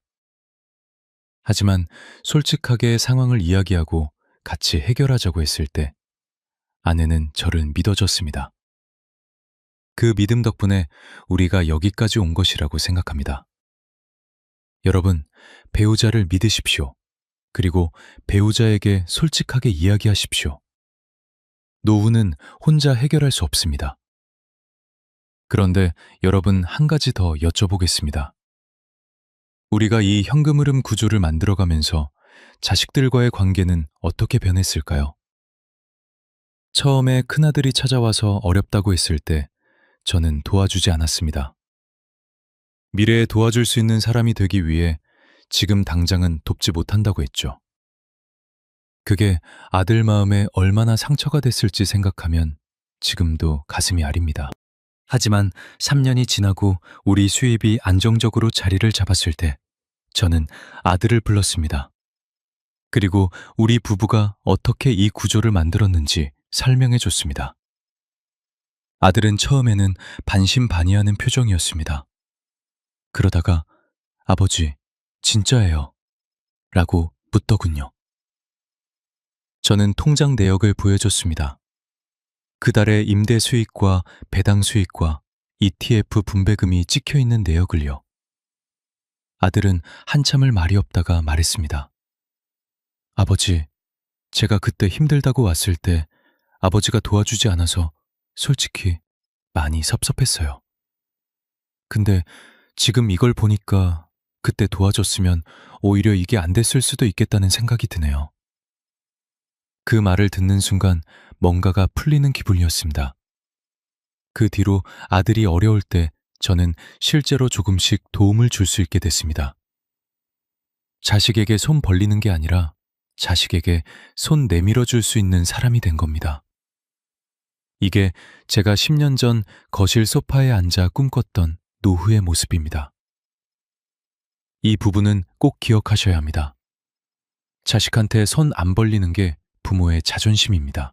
하지만 솔직하게 상황을 이야기하고 같이 해결하자고 했을 때 아내는 저를 믿어줬습니다. 그 믿음 덕분에 우리가 여기까지 온 것이라고 생각합니다. 여러분, 배우자를 믿으십시오. 그리고 배우자에게 솔직하게 이야기하십시오. 노후는 혼자 해결할 수 없습니다. 그런데 여러분, 한 가지 더 여쭤보겠습니다. 우리가 이 현금 흐름 구조를 만들어가면서 자식들과의 관계는 어떻게 변했을까요? 처음에 큰아들이 찾아와서 어렵다고 했을 때 저는 도와주지 않았습니다. 미래에 도와줄 수 있는 사람이 되기 위해 지금 당장은 돕지 못한다고 했죠. 그게 아들 마음에 얼마나 상처가 됐을지 생각하면 지금도 가슴이 아립니다. 하지만 3년이 지나고 우리 수입이 안정적으로 자리를 잡았을 때 저는 아들을 불렀습니다. 그리고 우리 부부가 어떻게 이 구조를 만들었는지 설명해 줬습니다. 아들은 처음에는 반신반의하는 표정이었습니다. 그러다가 아버지, 진짜예요. 라고 묻더군요. 저는 통장 내역을 보여줬습니다. 그달의 임대 수익과 배당 수익과 ETF 분배금이 찍혀 있는 내역을요. 아들은 한참을 말이 없다가 말했습니다. 아버지, 제가 그때 힘들다고 왔을 때 아버지가 도와주지 않아서 솔직히 많이 섭섭했어요. 근데 지금 이걸 보니까 그때 도와줬으면 오히려 이게 안 됐을 수도 있겠다는 생각이 드네요. 그 말을 듣는 순간 뭔가가 풀리는 기분이었습니다. 그 뒤로 아들이 어려울 때 저는 실제로 조금씩 도움을 줄 수 있게 됐습니다. 자식에게 손 벌리는 게 아니라 자식에게 손 내밀어 줄 수 있는 사람이 된 겁니다. 이게 제가 10년 전 거실 소파에 앉아 꿈꿨던 노후의 모습입니다. 이 부분은 꼭 기억하셔야 합니다. 자식한테 손 안 벌리는 게 부모의 자존심입니다.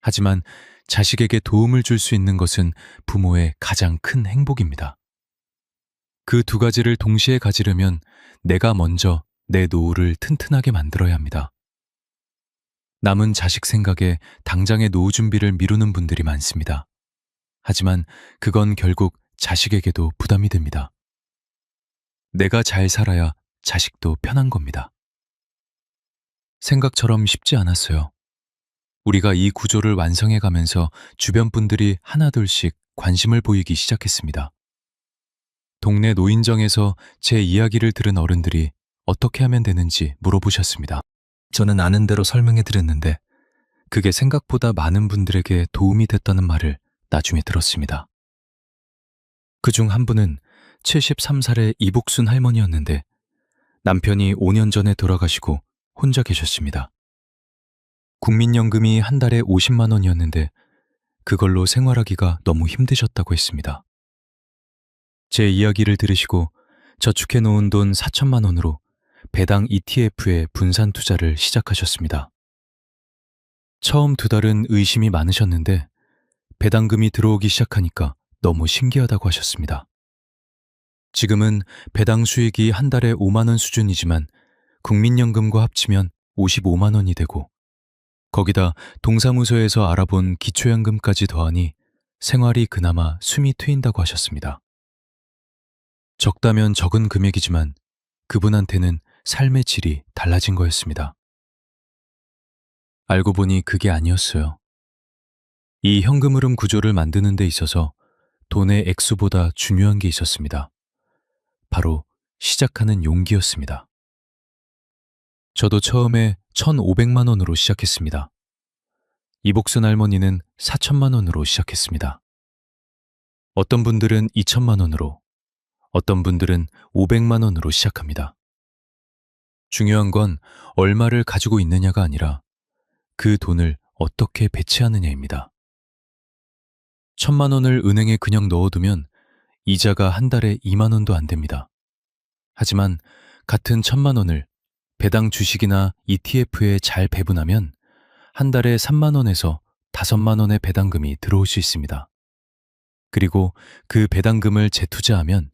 하지만 자식에게 도움을 줄 수 있는 것은 부모의 가장 큰 행복입니다. 그 두 가지를 동시에 가지려면 내가 먼저 내 노후를 튼튼하게 만들어야 합니다. 남은 자식 생각에 당장의 노후 준비를 미루는 분들이 많습니다. 하지만 그건 결국 자식에게도 부담이 됩니다. 내가 잘 살아야 자식도 편한 겁니다. 생각처럼 쉽지 않았어요. 우리가 이 구조를 완성해 가면서 주변 분들이 하나둘씩 관심을 보이기 시작했습니다. 동네 노인정에서 제 이야기를 들은 어른들이 어떻게 하면 되는지 물어보셨습니다. 저는 아는 대로 설명해 드렸는데 그게 생각보다 많은 분들에게 도움이 됐다는 말을 나중에 들었습니다. 그중 한 분은 73살의 이복순 할머니였는데 남편이 5년 전에 돌아가시고 혼자 계셨습니다. 국민연금이 한 달에 50만 원이었는데 그걸로 생활하기가 너무 힘드셨다고 했습니다. 제 이야기를 들으시고 저축해 놓은 돈 4천만 원으로 배당 ETF에 분산 투자를 시작하셨습니다. 처음 2달은 의심이 많으셨는데 배당금이 들어오기 시작하니까 너무 신기하다고 하셨습니다. 지금은 배당 수익이 한 달에 5만 원 수준이지만 국민연금과 합치면 55만 원이 되고 거기다 동사무소에서 알아본 기초연금까지 더하니 생활이 그나마 숨이 트인다고 하셨습니다. 적다면 적은 금액이지만 그분한테는 삶의 질이 달라진 거였습니다. 알고 보니 그게 아니었어요. 이 현금 흐름 구조를 만드는 데 있어서 돈의 액수보다 중요한 게 있었습니다. 바로 시작하는 용기였습니다. 저도 처음에 1,500만 원으로 시작했습니다. 이복순 할머니는 4천만 원으로 시작했습니다. 어떤 분들은 2천만 원으로, 어떤 분들은 500만 원으로 시작합니다. 중요한 건 얼마를 가지고 있느냐가 아니라 그 돈을 어떻게 배치하느냐입니다. 1,000만 원을 은행에 그냥 넣어두면 이자가 한 달에 2만 원도 안 됩니다. 하지만 같은 1,000만 원을 배당 주식이나 ETF에 잘 배분하면 한 달에 3만 원에서 5만 원의 배당금이 들어올 수 있습니다. 그리고 그 배당금을 재투자하면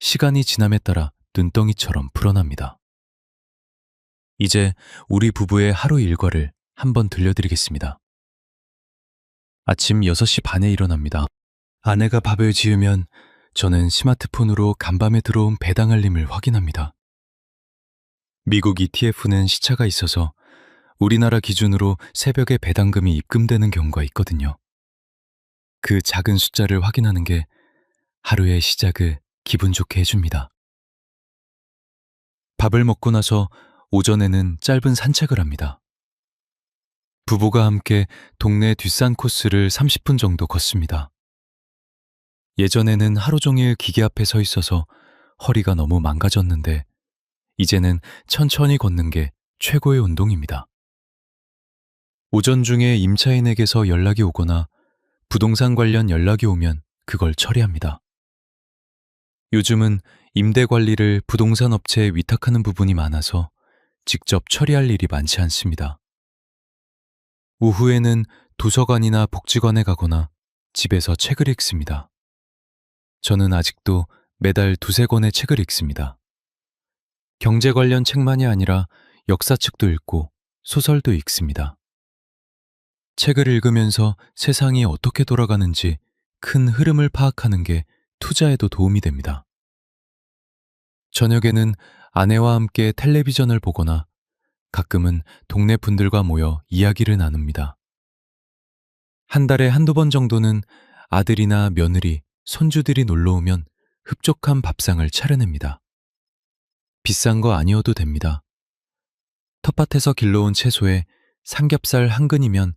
시간이 지남에 따라 눈덩이처럼 불어납니다. 이제 우리 부부의 하루 일과를 한번 들려드리겠습니다. 아침 6시 반에 일어납니다. 아내가 밥을 지으면 저는 스마트폰으로 간밤에 들어온 배당 알림을 확인합니다. 미국 ETF는 시차가 있어서 우리나라 기준으로 새벽에 배당금이 입금되는 경우가 있거든요. 그 작은 숫자를 확인하는 게 하루의 시작을 기분 좋게 해줍니다. 밥을 먹고 나서 오전에는 짧은 산책을 합니다. 부부가 함께 동네 뒷산 코스를 30분 정도 걷습니다. 예전에는 하루 종일 기계 앞에 서 있어서 허리가 너무 망가졌는데 이제는 천천히 걷는 게 최고의 운동입니다. 오전 중에 임차인에게서 연락이 오거나 부동산 관련 연락이 오면 그걸 처리합니다. 요즘은 임대 관리를 부동산 업체에 위탁하는 부분이 많아서 직접 처리할 일이 많지 않습니다. 오후에는 도서관이나 복지관에 가거나 집에서 책을 읽습니다. 저는 아직도 매달 두세 권의 책을 읽습니다. 경제 관련 책만이 아니라 역사책도 읽고 소설도 읽습니다. 책을 읽으면서 세상이 어떻게 돌아가는지 큰 흐름을 파악하는 게 투자에도 도움이 됩니다. 저녁에는 아내와 함께 텔레비전을 보거나 가끔은 동네 분들과 모여 이야기를 나눕니다. 한 달에 한두 번 정도는 아들이나 며느리, 손주들이 놀러 오면 흡족한 밥상을 차려냅니다. 비싼 거 아니어도 됩니다. 텃밭에서 길러온 채소에 삼겹살 한 근이면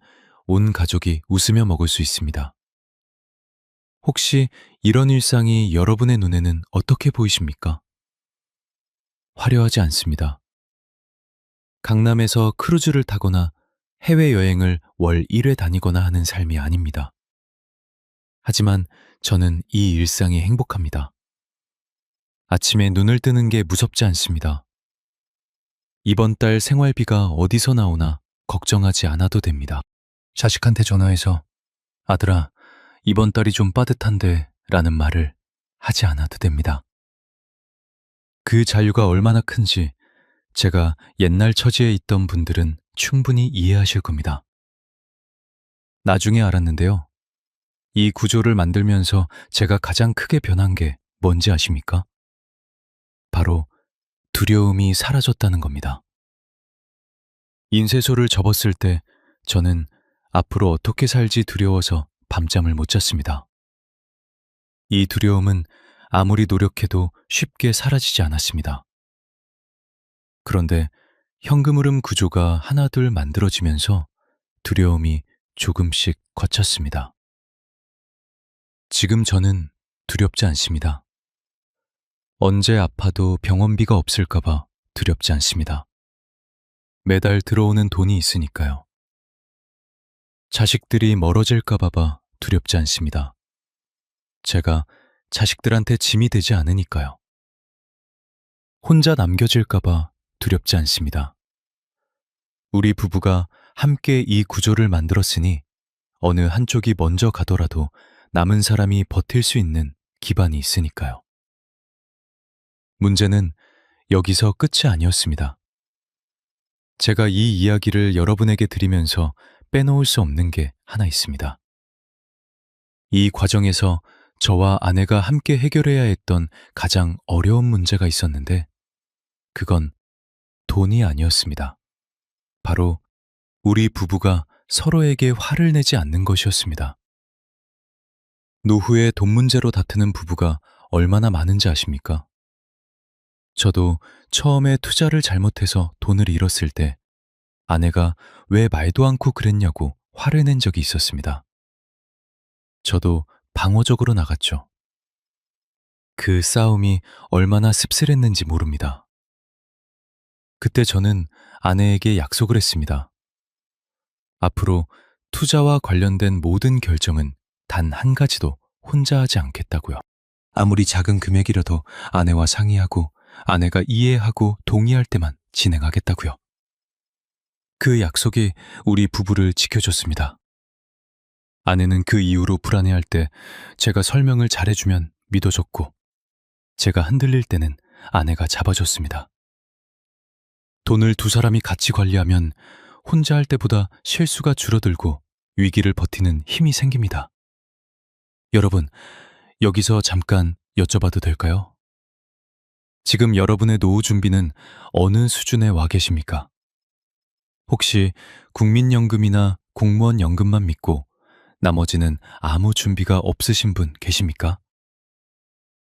온 가족이 웃으며 먹을 수 있습니다. 혹시 이런 일상이 여러분의 눈에는 어떻게 보이십니까? 화려하지 않습니다. 강남에서 크루즈를 타거나 해외여행을 월 1회 다니거나 하는 삶이 아닙니다. 하지만 저는 이 일상이 행복합니다. 아침에 눈을 뜨는 게 무섭지 않습니다. 이번 달 생활비가 어디서 나오나 걱정하지 않아도 됩니다. 자식한테 전화해서 아들아, 이번 달이 좀 빠듯한데 라는 말을 하지 않아도 됩니다. 그 자유가 얼마나 큰지 제가 옛날 처지에 있던 분들은 충분히 이해하실 겁니다. 나중에 알았는데요. 이 구조를 만들면서 제가 가장 크게 변한 게 뭔지 아십니까? 바로 두려움이 사라졌다는 겁니다. 인쇄소를 접었을 때 저는 앞으로 어떻게 살지 두려워서 밤잠을 못 잤습니다. 이 두려움은 아무리 노력해도 쉽게 사라지지 않았습니다. 그런데 현금 흐름 구조가 하나둘 만들어지면서 두려움이 조금씩 거쳤습니다. 지금 저는 두렵지 않습니다. 언제 아파도 병원비가 없을까봐 두렵지 않습니다. 매달 들어오는 돈이 있으니까요. 자식들이 멀어질까봐 두렵지 않습니다. 제가 자식들한테 짐이 되지 않으니까요. 혼자 남겨질까봐 두렵지 않습니다. 우리 부부가 함께 이 구조를 만들었으니 어느 한쪽이 먼저 가더라도 남은 사람이 버틸 수 있는 기반이 있으니까요. 문제는 여기서 끝이 아니었습니다. 제가 이 이야기를 여러분에게 드리면서 빼놓을 수 없는 게 하나 있습니다. 이 과정에서 저와 아내가 함께 해결해야 했던 가장 어려운 문제가 있었는데 그건 돈이 아니었습니다. 바로 우리 부부가 서로에게 화를 내지 않는 것이었습니다. 노후에 돈 문제로 다투는 부부가 얼마나 많은지 아십니까? 저도 처음에 투자를 잘못해서 돈을 잃었을 때 아내가 왜 말도 않고 그랬냐고 화를 낸 적이 있었습니다. 저도 방어적으로 나갔죠. 그 싸움이 얼마나 씁쓸했는지 모릅니다. 그때 저는 아내에게 약속을 했습니다. 앞으로 투자와 관련된 모든 결정은 단 한 가지도 혼자 하지 않겠다고요. 아무리 작은 금액이라도 아내와 상의하고 아내가 이해하고 동의할 때만 진행하겠다고요. 그 약속이 우리 부부를 지켜줬습니다. 아내는 그 이후로 불안해할 때 제가 설명을 잘해주면 믿어줬고 제가 흔들릴 때는 아내가 잡아줬습니다. 돈을 두 사람이 같이 관리하면 혼자 할 때보다 실수가 줄어들고 위기를 버티는 힘이 생깁니다. 여러분, 여기서 잠깐 여쭤봐도 될까요? 지금 여러분의 노후 준비는 어느 수준에 와 계십니까? 혹시 국민연금이나 공무원 연금만 믿고 나머지는 아무 준비가 없으신 분 계십니까?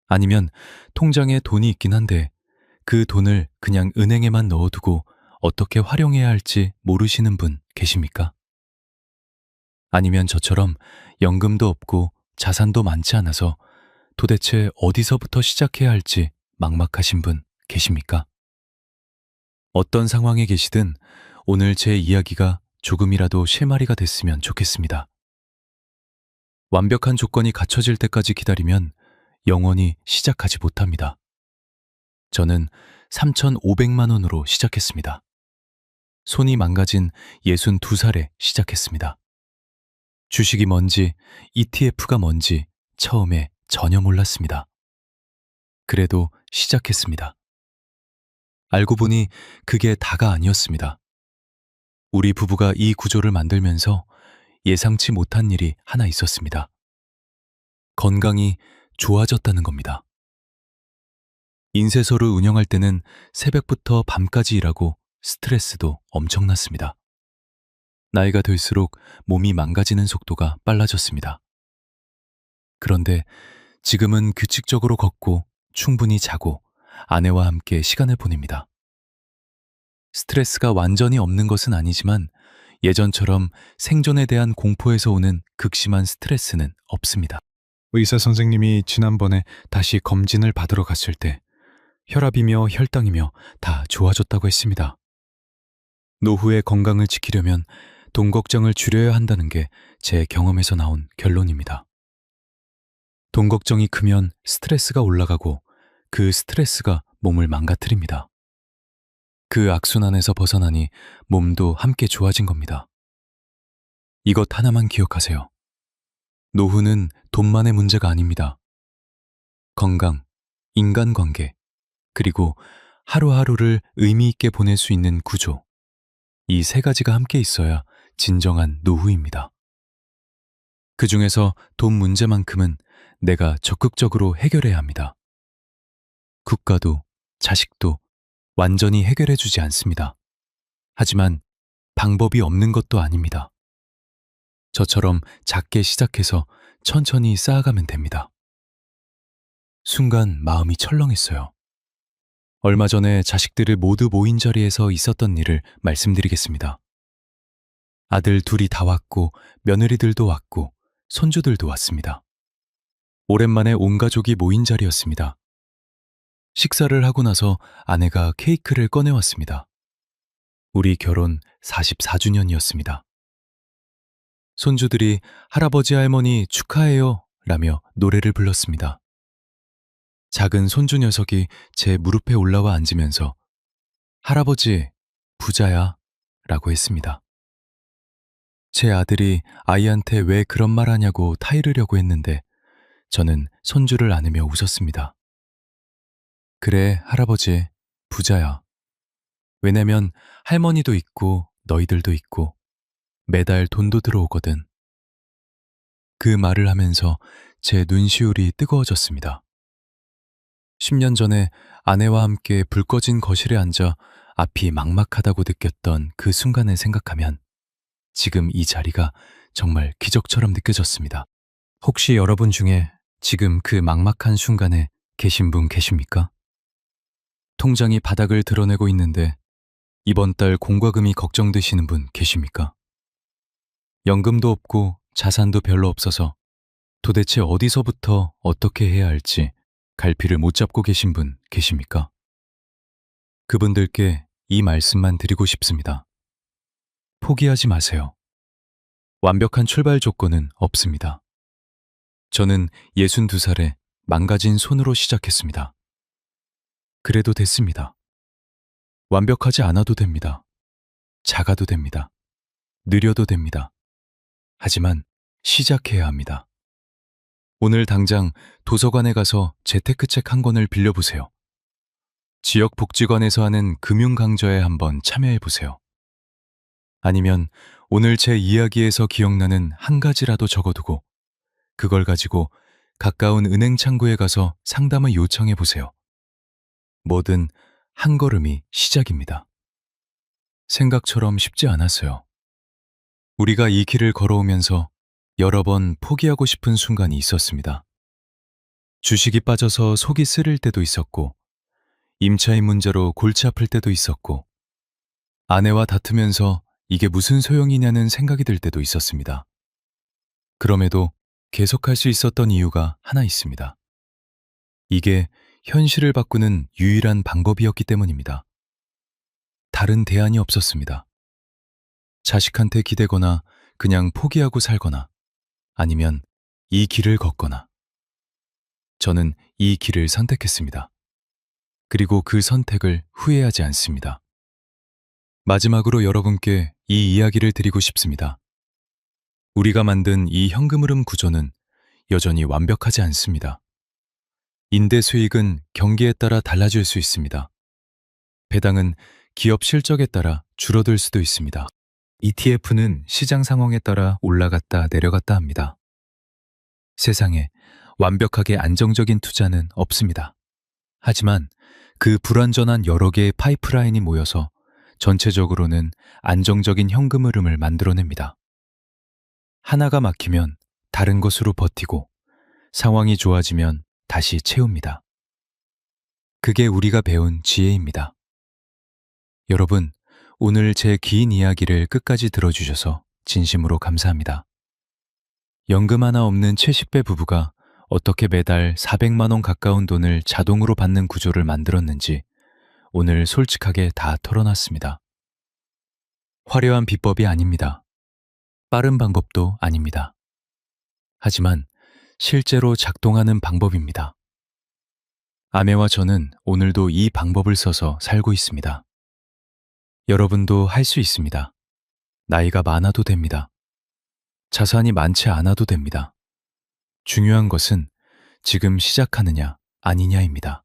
아니면 통장에 돈이 있긴 한데 그 돈을 그냥 은행에만 넣어두고 어떻게 활용해야 할지 모르시는 분 계십니까? 아니면 저처럼 연금도 없고 자산도 많지 않아서 도대체 어디서부터 시작해야 할지 막막하신 분 계십니까? 어떤 상황에 계시든 오늘 제 이야기가 조금이라도 실마리가 됐으면 좋겠습니다. 완벽한 조건이 갖춰질 때까지 기다리면 영원히 시작하지 못합니다. 저는 3,500만 원으로 시작했습니다. 손이 망가진 62살에 시작했습니다. 주식이 뭔지, ETF가 뭔지 처음에 전혀 몰랐습니다. 그래도 시작했습니다. 알고 보니 그게 다가 아니었습니다. 우리 부부가 이 구조를 만들면서 예상치 못한 일이 하나 있었습니다. 건강이 좋아졌다는 겁니다. 인쇄소를 운영할 때는 새벽부터 밤까지 일하고 스트레스도 엄청났습니다. 나이가 들수록 몸이 망가지는 속도가 빨라졌습니다. 그런데 지금은 규칙적으로 걷고 충분히 자고 아내와 함께 시간을 보냅니다. 스트레스가 완전히 없는 것은 아니지만 예전처럼 생존에 대한 공포에서 오는 극심한 스트레스는 없습니다. 의사 선생님이 지난번에 다시 검진을 받으러 갔을 때 혈압이며 혈당이며 다 좋아졌다고 했습니다. 노후의 건강을 지키려면 돈 걱정을 줄여야 한다는 게 제 경험에서 나온 결론입니다. 돈 걱정이 크면 스트레스가 올라가고 그 스트레스가 몸을 망가뜨립니다. 그 악순환에서 벗어나니 몸도 함께 좋아진 겁니다. 이것 하나만 기억하세요. 노후는 돈만의 문제가 아닙니다. 건강, 인간관계, 그리고 하루하루를 의미 있게 보낼 수 있는 구조. 이 세 가지가 함께 있어야 진정한 노후입니다. 그 중에서 돈 문제만큼은 내가 적극적으로 해결해야 합니다. 국가도 자식도 완전히 해결해주지 않습니다. 하지만 방법이 없는 것도 아닙니다. 저처럼 작게 시작해서 천천히 쌓아가면 됩니다. 순간 마음이 철렁했어요. 얼마 전에 자식들을 모두 모인 자리에서 있었던 일을 말씀드리겠습니다. 아들 둘이 다 왔고 며느리들도 왔고 손주들도 왔습니다. 오랜만에 온 가족이 모인 자리였습니다. 식사를 하고 나서 아내가 케이크를 꺼내왔습니다. 우리 결혼 44주년이었습니다. 손주들이 할아버지 할머니 축하해요 라며 노래를 불렀습니다. 작은 손주 녀석이 제 무릎에 올라와 앉으면서 할아버지, 부자야 라고 했습니다. 제 아들이 아이한테 왜 그런 말 하냐고 타이르려고 했는데 저는 손주를 안으며 웃었습니다. 그래, 할아버지, 부자야. 왜냐면 할머니도 있고 너희들도 있고 매달 돈도 들어오거든. 그 말을 하면서 제 눈시울이 뜨거워졌습니다. 10년 전에 아내와 함께 불 꺼진 거실에 앉아 앞이 막막하다고 느꼈던 그 순간을 생각하면 지금 이 자리가 정말 기적처럼 느껴졌습니다. 혹시 여러분 중에 지금 그 막막한 순간에 계신 분 계십니까? 통장이 바닥을 드러내고 있는데 이번 달 공과금이 걱정되시는 분 계십니까? 연금도 없고 자산도 별로 없어서 도대체 어디서부터 어떻게 해야 할지 갈피를 못 잡고 계신 분 계십니까? 그분들께 이 말씀만 드리고 싶습니다. 포기하지 마세요. 완벽한 출발 조건은 없습니다. 저는 62살에 망가진 손으로 시작했습니다. 그래도 됐습니다. 완벽하지 않아도 됩니다. 작아도 됩니다. 느려도 됩니다. 하지만 시작해야 합니다. 오늘 당장 도서관에 가서 재테크책 한 권을 빌려보세요. 지역복지관에서 하는 금융강좌에 한번 참여해보세요. 아니면 오늘 제 이야기에서 기억나는 한 가지라도 적어두고 그걸 가지고 가까운 은행 창구에 가서 상담을 요청해보세요. 뭐든 한 걸음이 시작입니다. 생각처럼 쉽지 않았어요. 우리가 이 길을 걸어오면서 여러 번 포기하고 싶은 순간이 있었습니다. 주식이 빠져서 속이 쓰릴 때도 있었고, 임차인 문제로 골치 아플 때도 있었고, 아내와 다투면서 이게 무슨 소용이냐는 생각이 들 때도 있었습니다. 그럼에도 계속할 수 있었던 이유가 하나 있습니다. 이게 현실을 바꾸는 유일한 방법이었기 때문입니다. 다른 대안이 없었습니다. 자식한테 기대거나 그냥 포기하고 살거나 아니면 이 길을 걷거나. 저는 이 길을 선택했습니다. 그리고 그 선택을 후회하지 않습니다. 마지막으로 여러분께 이 이야기를 드리고 싶습니다. 우리가 만든 이 현금 흐름 구조는 여전히 완벽하지 않습니다. 인대 수익은 경기에 따라 달라질 수 있습니다. 배당은 기업 실적에 따라 줄어들 수도 있습니다. ETF는 시장 상황에 따라 올라갔다 내려갔다 합니다. 세상에 완벽하게 안정적인 투자는 없습니다. 하지만 그 불완전한 여러 개의 파이프라인이 모여서 전체적으로는 안정적인 현금 흐름을 만들어냅니다. 하나가 막히면 다른 것으로 버티고 상황이 좋아지면 다시 채웁니다. 그게 우리가 배운 지혜입니다. 여러분, 오늘 제 긴 이야기를 끝까지 들어주셔서 진심으로 감사합니다. 연금 하나 없는 70배 부부가 어떻게 매달 400만 원 가까운 돈을 자동으로 받는 구조를 만들었는지 오늘 솔직하게 다 털어놨습니다. 화려한 비법이 아닙니다. 빠른 방법도 아닙니다. 하지만 실제로 작동하는 방법입니다. 아내와 저는 오늘도 이 방법을 써서 살고 있습니다. 여러분도 할 수 있습니다. 나이가 많아도 됩니다. 자산이 많지 않아도 됩니다. 중요한 것은 지금 시작하느냐 아니냐입니다.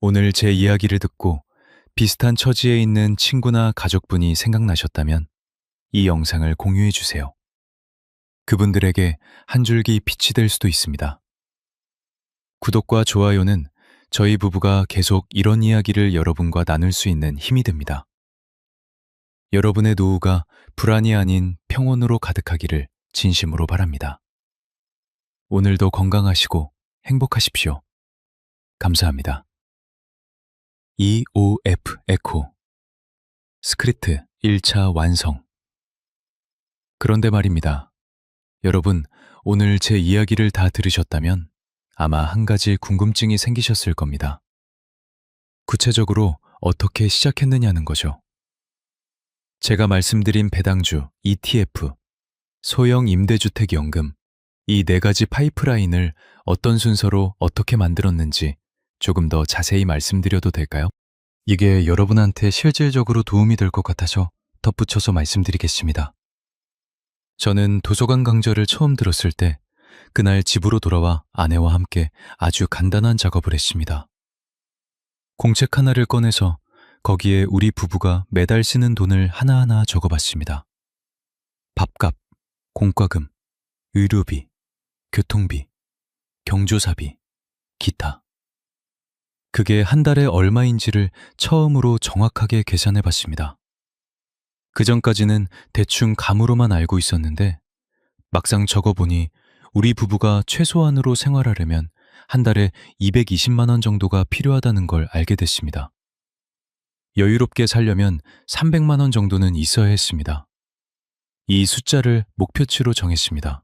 오늘 제 이야기를 듣고 비슷한 처지에 있는 친구나 가족분이 생각나셨다면 이 영상을 공유해 주세요. 그분들에게 한 줄기 빛이 될 수도 있습니다. 구독과 좋아요는 저희 부부가 계속 이런 이야기를 여러분과 나눌 수 있는 힘이 됩니다. 여러분의 노후가 불안이 아닌 평온으로 가득하기를 진심으로 바랍니다. 오늘도 건강하시고 행복하십시오. 감사합니다. EOF 에코 스크립트 1차 완성. 그런데 말입니다. 여러분, 오늘 제 이야기를 다 들으셨다면 아마 한 가지 궁금증이 생기셨을 겁니다. 구체적으로 어떻게 시작했느냐는 거죠. 제가 말씀드린 배당주, ETF, 소형 임대주택연금, 이 네 가지 파이프라인을 어떤 순서로 어떻게 만들었는지 조금 더 자세히 말씀드려도 될까요? 이게 여러분한테 실질적으로 도움이 될 것 같아서 덧붙여서 말씀드리겠습니다. 저는 도서관 강좌를 처음 들었을 때 그날 집으로 돌아와 아내와 함께 아주 간단한 작업을 했습니다. 공책 하나를 꺼내서 거기에 우리 부부가 매달 쓰는 돈을 하나하나 적어봤습니다. 밥값, 공과금, 의료비, 교통비, 경조사비, 기타. 그게 한 달에 얼마인지를 처음으로 정확하게 계산해봤습니다. 그전까지는 대충 감으로만 알고 있었는데 막상 적어보니 우리 부부가 최소한으로 생활하려면 한 달에 220만 원 정도가 필요하다는 걸 알게 됐습니다. 여유롭게 살려면 300만 원 정도는 있어야 했습니다. 이 숫자를 목표치로 정했습니다.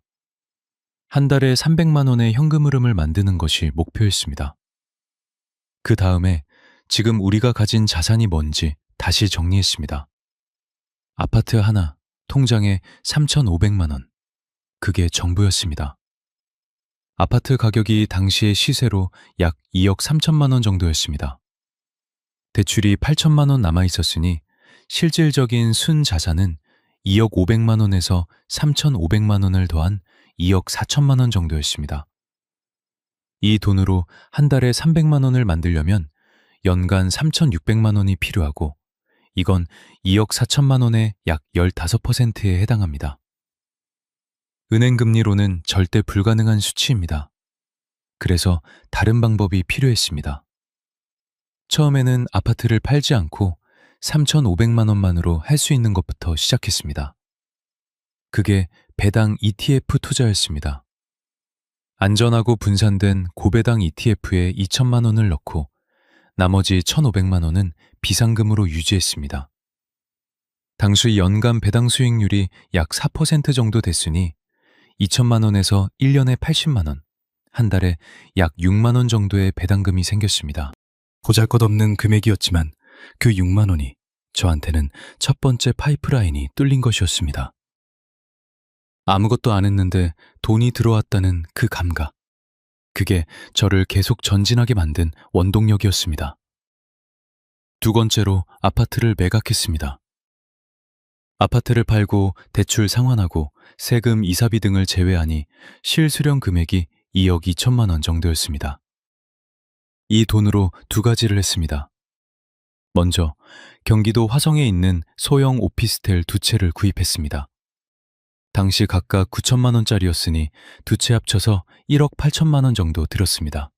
한 달에 300만 원의 현금 흐름을 만드는 것이 목표였습니다. 그 다음에 지금 우리가 가진 자산이 뭔지 다시 정리했습니다. 아파트 하나, 통장에 3,500만 원. 그게 전부였습니다. 아파트 가격이 당시의 시세로 약 2억 3천만 원 정도였습니다. 대출이 8천만 원 남아 있었으니 실질적인 순자산은 2억 500만 원에서 3,500만 원을 더한 2억 4천만 원 정도였습니다. 이 돈으로 한 달에 300만 원을 만들려면 연간 3,600만 원이 필요하고 이건 2억 4천만 원의 약 15%에 해당합니다. 은행 금리로는 절대 불가능한 수치입니다. 그래서 다른 방법이 필요했습니다. 처음에는 아파트를 팔지 않고 3,500만 원만으로 할 수 있는 것부터 시작했습니다. 그게 배당 ETF 투자였습니다. 안전하고 분산된 고배당 ETF에 2천만 원을 넣고 나머지 1,500만 원은 비상금으로 유지했습니다. 당시 연간 배당 수익률이 약 4% 정도 됐으니 2천만 원에서 1년에 80만 원, 한 달에 약 6만 원 정도의 배당금이 생겼습니다. 보잘것없는 금액이었지만 그 6만 원이 저한테는 첫 번째 파이프라인이 뚫린 것이었습니다. 아무것도 안 했는데 돈이 들어왔다는 그 감각. 그게 저를 계속 전진하게 만든 원동력이었습니다. 두 번째로 아파트를 매각했습니다. 아파트를 팔고 대출 상환하고 세금 이사비 등을 제외하니 실수령 금액이 2억 2천만 원 정도였습니다. 이 돈으로 두 가지를 했습니다. 먼저 경기도 화성에 있는 소형 오피스텔 두 채를 구입했습니다. 당시 각각 9천만 원짜리였으니 두 채 합쳐서 1억 8천만 원 정도 들었습니다.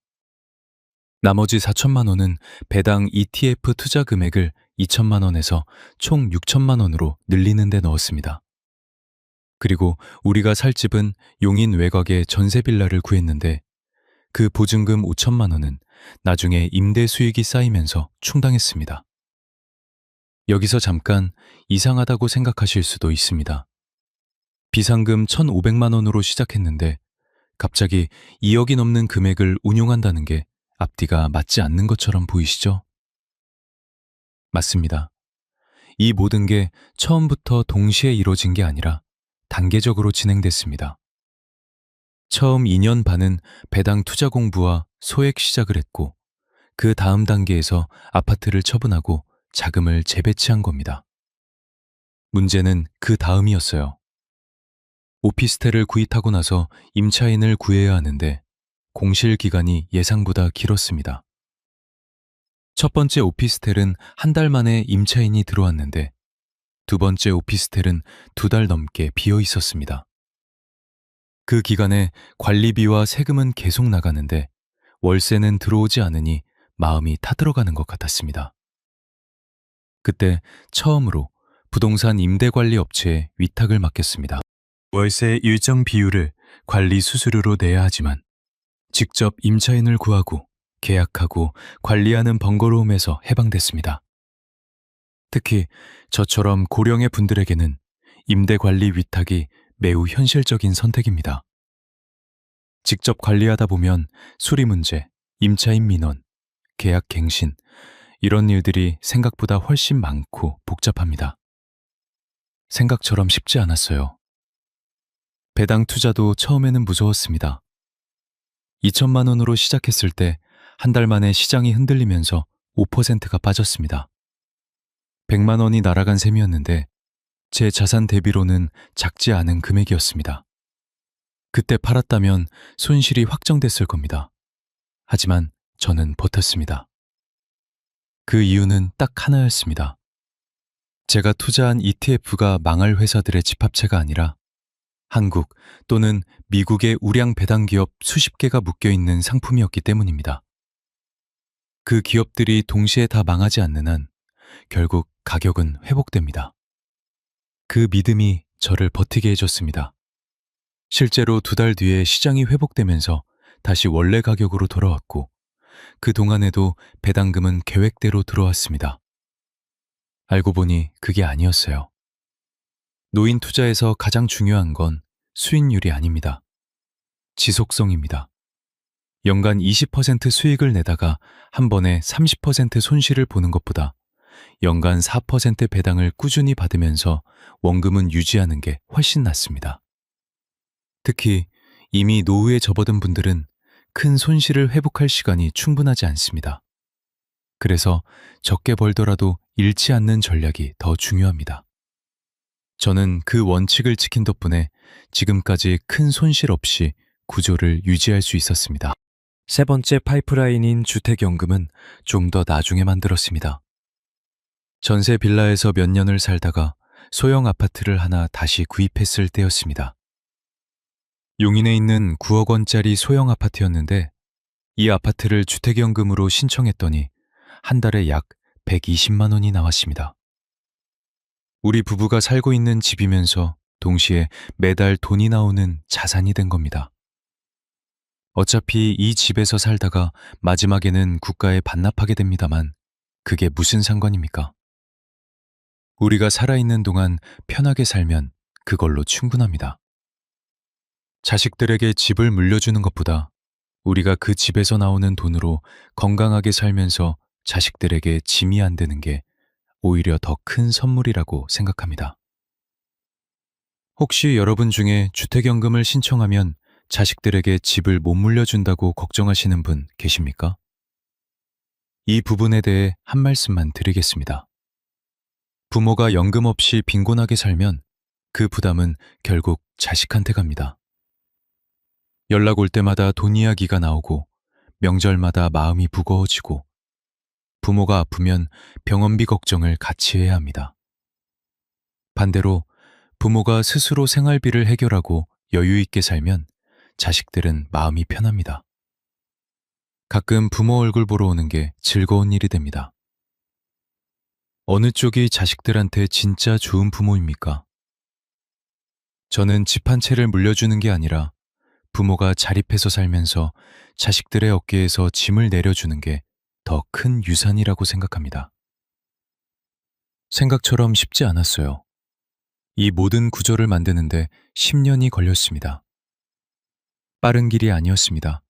나머지 4천만 원은 배당 ETF 투자 금액을 2천만 원에서 총 6천만 원으로 늘리는 데 넣었습니다. 그리고 우리가 살 집은 용인 외곽에 전세 빌라를 구했는데 그 보증금 5천만 원은 나중에 임대 수익이 쌓이면서 충당했습니다. 여기서 잠깐 이상하다고 생각하실 수도 있습니다. 비상금 1,500만 원으로 시작했는데 갑자기 2억이 넘는 금액을 운용한다는 게 앞뒤가 맞지 않는 것처럼 보이시죠? 맞습니다. 이 모든 게 처음부터 동시에 이루어진 게 아니라 단계적으로 진행됐습니다. 처음 2년 반은 배당 투자 공부와 소액 시작을 했고 그 다음 단계에서 아파트를 처분하고 자금을 재배치한 겁니다. 문제는 그 다음이었어요. 오피스텔을 구입하고 나서 임차인을 구해야 하는데 공실 기간이 예상보다 길었습니다. 첫 번째 오피스텔은 한 달 만에 임차인이 들어왔는데 두 번째 오피스텔은 2달 넘게 비어 있었습니다. 그 기간에 관리비와 세금은 계속 나가는데 월세는 들어오지 않으니 마음이 타들어가는 것 같았습니다. 그때 처음으로 부동산 임대관리 업체에 위탁을 맡겼습니다. 월세 일정 비율을 관리 수수료로 내야 하지만 직접 임차인을 구하고 계약하고 관리하는 번거로움에서 해방됐습니다. 특히 저처럼 고령의 분들에게는 임대관리 위탁이 매우 현실적인 선택입니다. 직접 관리하다 보면 수리 문제, 임차인 민원, 계약 갱신 이런 일들이 생각보다 훨씬 많고 복잡합니다. 생각처럼 쉽지 않았어요. 배당 투자도 처음에는 무서웠습니다. 2천만 원으로 시작했을 때 한 달 만에 시장이 흔들리면서 5%가 빠졌습니다. 100만 원이 날아간 셈이었는데 제 자산 대비로는 작지 않은 금액이었습니다. 그때 팔았다면 손실이 확정됐을 겁니다. 하지만 저는 버텼습니다. 그 이유는 딱 하나였습니다. 제가 투자한 ETF가 망할 회사들의 집합체가 아니라 한국 또는 미국의 우량 배당 기업 수십 개가 묶여있는 상품이었기 때문입니다. 그 기업들이 동시에 다 망하지 않는 한 결국 가격은 회복됩니다. 그 믿음이 저를 버티게 해줬습니다. 실제로 2달 뒤에 시장이 회복되면서 다시 원래 가격으로 돌아왔고 그 동안에도 배당금은 계획대로 들어왔습니다. 알고 보니 그게 아니었어요. 노인 투자에서 가장 중요한 건 수익률이 아닙니다. 지속성입니다. 연간 20% 수익을 내다가 한 번에 30% 손실을 보는 것보다 연간 4% 배당을 꾸준히 받으면서 원금은 유지하는 게 훨씬 낫습니다. 특히 이미 노후에 접어든 분들은 큰 손실을 회복할 시간이 충분하지 않습니다. 그래서 적게 벌더라도 잃지 않는 전략이 더 중요합니다. 저는 그 원칙을 지킨 덕분에 지금까지 큰 손실 없이 구조를 유지할 수 있었습니다. 세 번째 파이프라인인 주택연금은 좀 더 나중에 만들었습니다. 전세 빌라에서 몇 년을 살다가 소형 아파트를 하나 다시 구입했을 때였습니다. 용인에 있는 9억 원짜리 소형 아파트였는데 이 아파트를 주택연금으로 신청했더니 한 달에 약 120만 원이 나왔습니다. 우리 부부가 살고 있는 집이면서 동시에 매달 돈이 나오는 자산이 된 겁니다. 어차피 이 집에서 살다가 마지막에는 국가에 반납하게 됩니다만 그게 무슨 상관입니까? 우리가 살아있는 동안 편하게 살면 그걸로 충분합니다. 자식들에게 집을 물려주는 것보다 우리가 그 집에서 나오는 돈으로 건강하게 살면서 자식들에게 짐이 안 되는 게 오히려 더 큰 선물이라고 생각합니다. 혹시 여러분 중에 주택연금을 신청하면 자식들에게 집을 못 물려준다고 걱정하시는 분 계십니까? 이 부분에 대해 한 말씀만 드리겠습니다. 부모가 연금 없이 빈곤하게 살면 그 부담은 결국 자식한테 갑니다. 연락 올 때마다 돈 이야기가 나오고 명절마다 마음이 무거워지고 부모가 아프면 병원비 걱정을 같이 해야 합니다. 반대로 부모가 스스로 생활비를 해결하고 여유 있게 살면 자식들은 마음이 편합니다. 가끔 부모 얼굴 보러 오는 게 즐거운 일이 됩니다. 어느 쪽이 자식들한테 진짜 좋은 부모입니까? 저는 집 한 채를 물려주는 게 아니라 부모가 자립해서 살면서 자식들의 어깨에서 짐을 내려주는 게 더 큰 유산이라고 생각합니다. 생각처럼 쉽지 않았어요. 이 모든 구조를 만드는데 10년이 걸렸습니다. 빠른 길이 아니었습니다.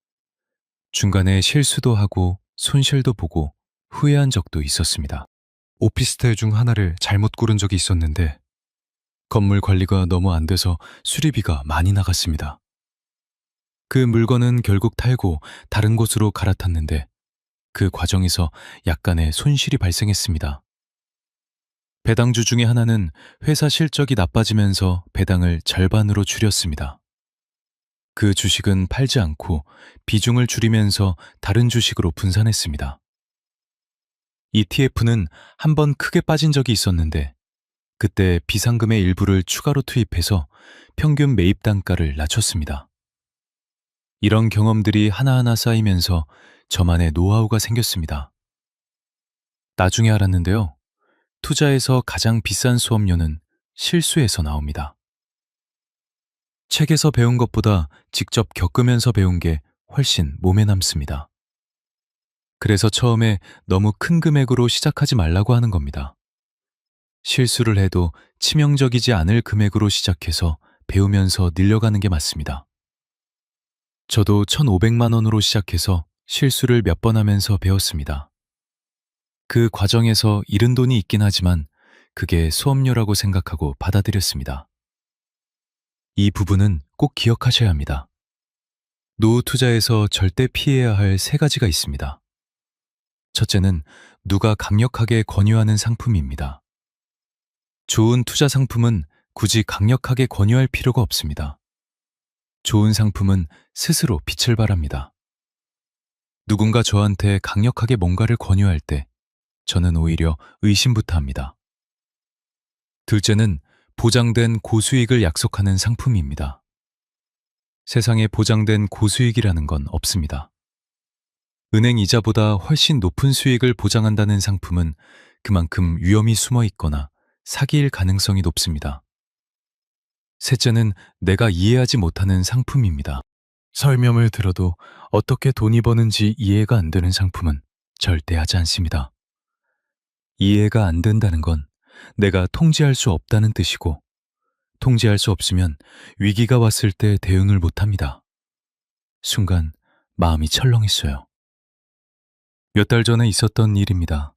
중간에 실수도 하고 손실도 보고 후회한 적도 있었습니다. 오피스텔 중 하나를 잘못 고른 적이 있었는데 건물 관리가 너무 안 돼서 수리비가 많이 나갔습니다. 그 물건은 결국 탈고 다른 곳으로 갈아탔는데 그 과정에서 약간의 손실이 발생했습니다. 배당주 중에 하나는 회사 실적이 나빠지면서 배당을 절반으로 줄였습니다. 그 주식은 팔지 않고 비중을 줄이면서 다른 주식으로 분산했습니다. ETF는 한 번 크게 빠진 적이 있었는데 그때 비상금의 일부를 추가로 투입해서 평균 매입 단가를 낮췄습니다. 이런 경험들이 하나하나 쌓이면서 저만의 노하우가 생겼습니다. 나중에 알았는데요. 투자에서 가장 비싼 수업료는 실수에서 나옵니다. 책에서 배운 것보다 직접 겪으면서 배운 게 훨씬 몸에 남습니다. 그래서 처음에 너무 큰 금액으로 시작하지 말라고 하는 겁니다. 실수를 해도 치명적이지 않을 금액으로 시작해서 배우면서 늘려가는 게 맞습니다. 저도 1,500만 원으로 시작해서 실수를 몇 번 하면서 배웠습니다. 그 과정에서 잃은 돈이 있긴 하지만 그게 수업료라고 생각하고 받아들였습니다. 이 부분은 꼭 기억하셔야 합니다. 노후 투자에서 절대 피해야 할 세 가지가 있습니다. 첫째는 누가 강력하게 권유하는 상품입니다. 좋은 투자 상품은 굳이 강력하게 권유할 필요가 없습니다. 좋은 상품은 스스로 빛을 발합니다. 누군가 저한테 강력하게 뭔가를 권유할 때 저는 오히려 의심부터 합니다. 둘째는 보장된 고수익을 약속하는 상품입니다. 세상에 보장된 고수익이라는 건 없습니다. 은행 이자보다 훨씬 높은 수익을 보장한다는 상품은 그만큼 위험이 숨어 있거나 사기일 가능성이 높습니다. 셋째는 내가 이해하지 못하는 상품입니다. 설명을 들어도 어떻게 돈이 버는지 이해가 안 되는 상품은 절대 하지 않습니다. 이해가 안 된다는 건 내가 통제할 수 없다는 뜻이고, 통제할 수 없으면 위기가 왔을 때 대응을 못 합니다. 순간 마음이 철렁했어요. 몇 달 전에 있었던 일입니다.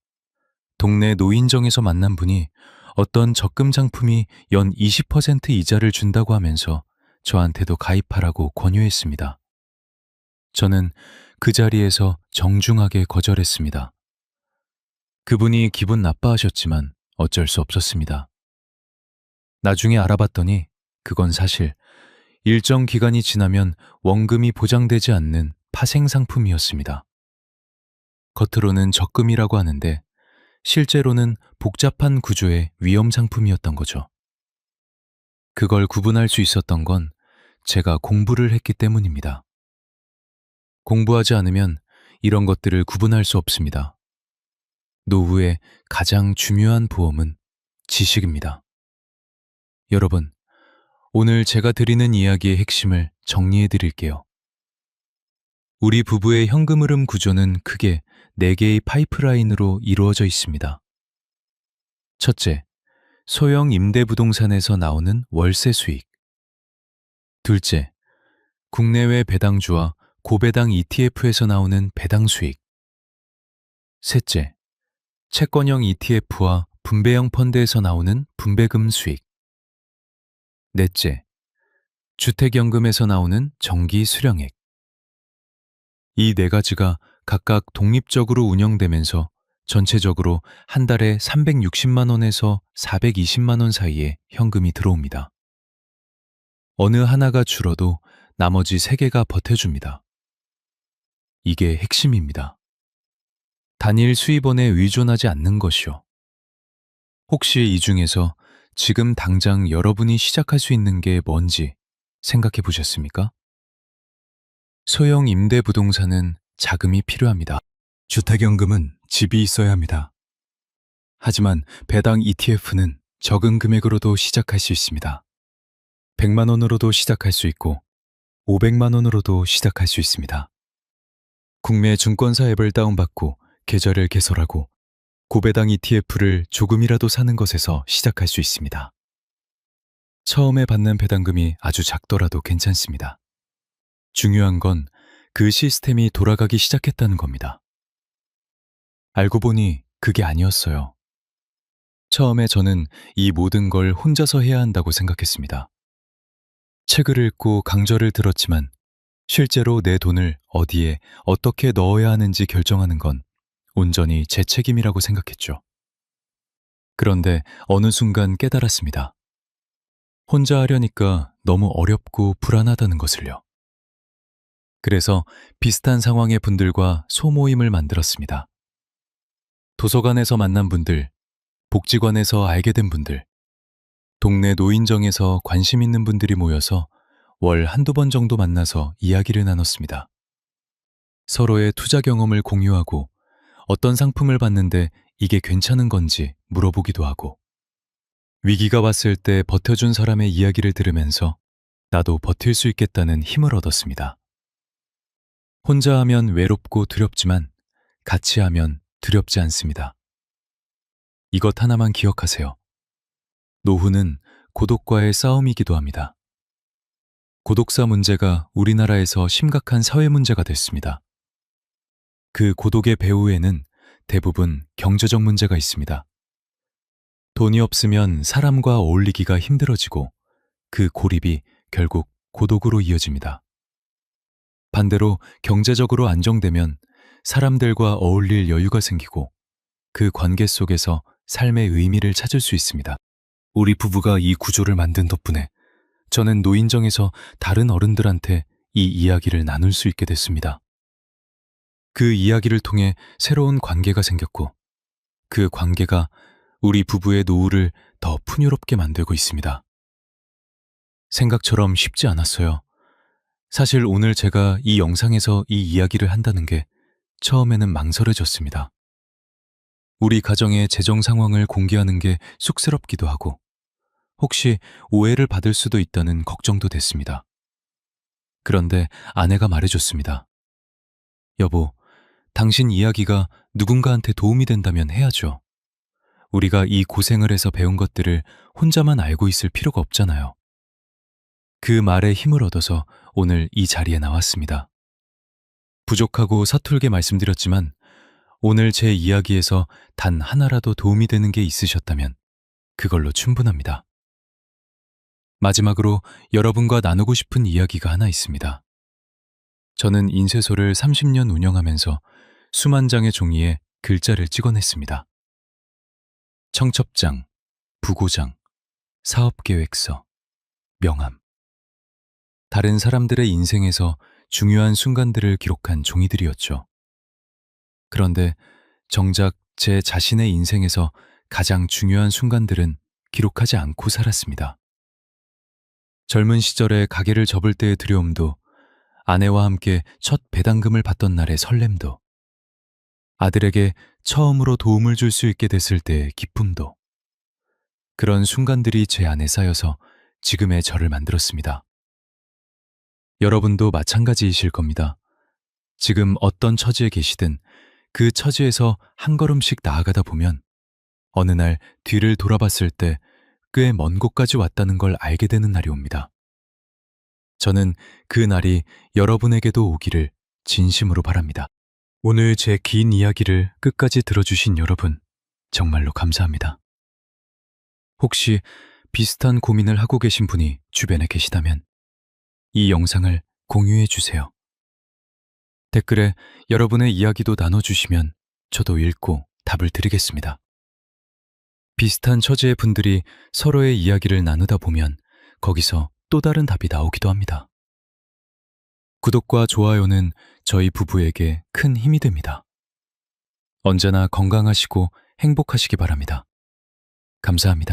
동네 노인정에서 만난 분이 어떤 적금 상품이 연 20% 이자를 준다고 하면서 저한테도 가입하라고 권유했습니다. 저는 그 자리에서 정중하게 거절했습니다. 그분이 기분 나빠하셨지만 어쩔 수 없었습니다. 나중에 알아봤더니 그건 사실 일정 기간이 지나면 원금이 보장되지 않는 파생 상품이었습니다. 겉으로는 적금이라고 하는데 실제로는 복잡한 구조의 위험 상품이었던 거죠. 그걸 구분할 수 있었던 건 제가 공부를 했기 때문입니다. 공부하지 않으면 이런 것들을 구분할 수 없습니다. 노후의 가장 중요한 보험은 지식입니다. 여러분, 오늘 제가 드리는 이야기의 핵심을 정리해 드릴게요. 우리 부부의 현금 흐름 구조는 크게 4개의 파이프라인으로 이루어져 있습니다. 첫째, 소형 임대부동산에서 나오는 월세 수익. 둘째, 국내외 배당주와 고배당 ETF에서 나오는 배당 수익. 셋째, 채권형 ETF와 분배형 펀드에서 나오는 분배금 수익. 넷째, 주택연금에서 나오는 정기 수령액. 이 네 가지가 각각 독립적으로 운영되면서 전체적으로 한 달에 360만 원에서 420만 원 사이에 현금이 들어옵니다. 어느 하나가 줄어도 나머지 세 개가 버텨줍니다. 이게 핵심입니다. 단일 수입원에 의존하지 않는 것이요. 혹시 이 중에서 지금 당장 여러분이 시작할 수 있는 게 뭔지 생각해 보셨습니까? 소형 임대부동산은 자금이 필요합니다. 주택연금은 집이 있어야 합니다. 하지만 배당 ETF는 적은 금액으로도 시작할 수 있습니다. 100만 원으로도 시작할 수 있고 500만 원으로도 시작할 수 있습니다. 국내 증권사 앱을 다운받고 계좌를 개설하고 고배당 ETF를 조금이라도 사는 것에서 시작할 수 있습니다. 처음에 받는 배당금이 아주 작더라도 괜찮습니다. 중요한 건 그 시스템이 돌아가기 시작했다는 겁니다. 알고 보니 그게 아니었어요. 처음에 저는 이 모든 걸 혼자서 해야 한다고 생각했습니다. 책을 읽고 강좌를 들었지만 실제로 내 돈을 어디에 어떻게 넣어야 하는지 결정하는 건 온전히 제 책임이라고 생각했죠. 그런데 어느 순간 깨달았습니다. 혼자 하려니까 너무 어렵고 불안하다는 것을요. 그래서 비슷한 상황의 분들과 소모임을 만들었습니다. 도서관에서 만난 분들, 복지관에서 알게 된 분들, 동네 노인정에서 관심 있는 분들이 모여서 월 한두 번 정도 만나서 이야기를 나눴습니다. 서로의 투자 경험을 공유하고 어떤 상품을 봤는데 이게 괜찮은 건지 물어보기도 하고 위기가 왔을 때 버텨준 사람의 이야기를 들으면서 나도 버틸 수 있겠다는 힘을 얻었습니다. 혼자 하면 외롭고 두렵지만 같이 하면 두렵지 않습니다. 이것 하나만 기억하세요. 노후는 고독과의 싸움이기도 합니다. 고독사 문제가 우리나라에서 심각한 사회 문제가 됐습니다. 그 고독의 배후에는 대부분 경제적 문제가 있습니다. 돈이 없으면 사람과 어울리기가 힘들어지고 그 고립이 결국 고독으로 이어집니다. 반대로 경제적으로 안정되면 사람들과 어울릴 여유가 생기고 그 관계 속에서 삶의 의미를 찾을 수 있습니다. 우리 부부가 이 구조를 만든 덕분에 저는 노인정에서 다른 어른들한테 이 이야기를 나눌 수 있게 됐습니다. 그 이야기를 통해 새로운 관계가 생겼고 그 관계가 우리 부부의 노후를 더 풍요롭게 만들고 있습니다. 생각처럼 쉽지 않았어요. 사실 오늘 제가 이 영상에서 이 이야기를 한다는 게 처음에는 망설여졌습니다. 우리 가정의 재정 상황을 공개하는 게 쑥스럽기도 하고 혹시 오해를 받을 수도 있다는 걱정도 됐습니다. 그런데 아내가 말해줬습니다. 여보, 당신 이야기가 누군가한테 도움이 된다면 해야죠. 우리가 이 고생을 해서 배운 것들을 혼자만 알고 있을 필요가 없잖아요. 그 말에 힘을 얻어서 오늘 이 자리에 나왔습니다. 부족하고 서툴게 말씀드렸지만 오늘 제 이야기에서 단 하나라도 도움이 되는 게 있으셨다면 그걸로 충분합니다. 마지막으로 여러분과 나누고 싶은 이야기가 하나 있습니다. 저는 인쇄소를 30년 운영하면서 수만 장의 종이에 글자를 찍어냈습니다. 청첩장, 부고장, 사업계획서, 명함. 다른 사람들의 인생에서 중요한 순간들을 기록한 종이들이었죠. 그런데 정작 제 자신의 인생에서 가장 중요한 순간들은 기록하지 않고 살았습니다. 젊은 시절에 가게를 접을 때의 두려움도, 아내와 함께 첫 배당금을 받던 날의 설렘도, 아들에게 처음으로 도움을 줄 수 있게 됐을 때의 기쁨도, 그런 순간들이 제 안에 쌓여서 지금의 저를 만들었습니다. 여러분도 마찬가지이실 겁니다. 지금 어떤 처지에 계시든 그 처지에서 한 걸음씩 나아가다 보면 어느 날 뒤를 돌아봤을 때 꽤 먼 곳까지 왔다는 걸 알게 되는 날이 옵니다. 저는 그 날이 여러분에게도 오기를 진심으로 바랍니다. 오늘 제 긴 이야기를 끝까지 들어주신 여러분, 정말로 감사합니다. 혹시 비슷한 고민을 하고 계신 분이 주변에 계시다면 이 영상을 공유해 주세요. 댓글에 여러분의 이야기도 나눠주시면 저도 읽고 답을 드리겠습니다. 비슷한 처지의 분들이 서로의 이야기를 나누다 보면 거기서 또 다른 답이 나오기도 합니다. 구독과 좋아요는 저희 부부에게 큰 힘이 됩니다. 언제나 건강하시고 행복하시기 바랍니다. 감사합니다.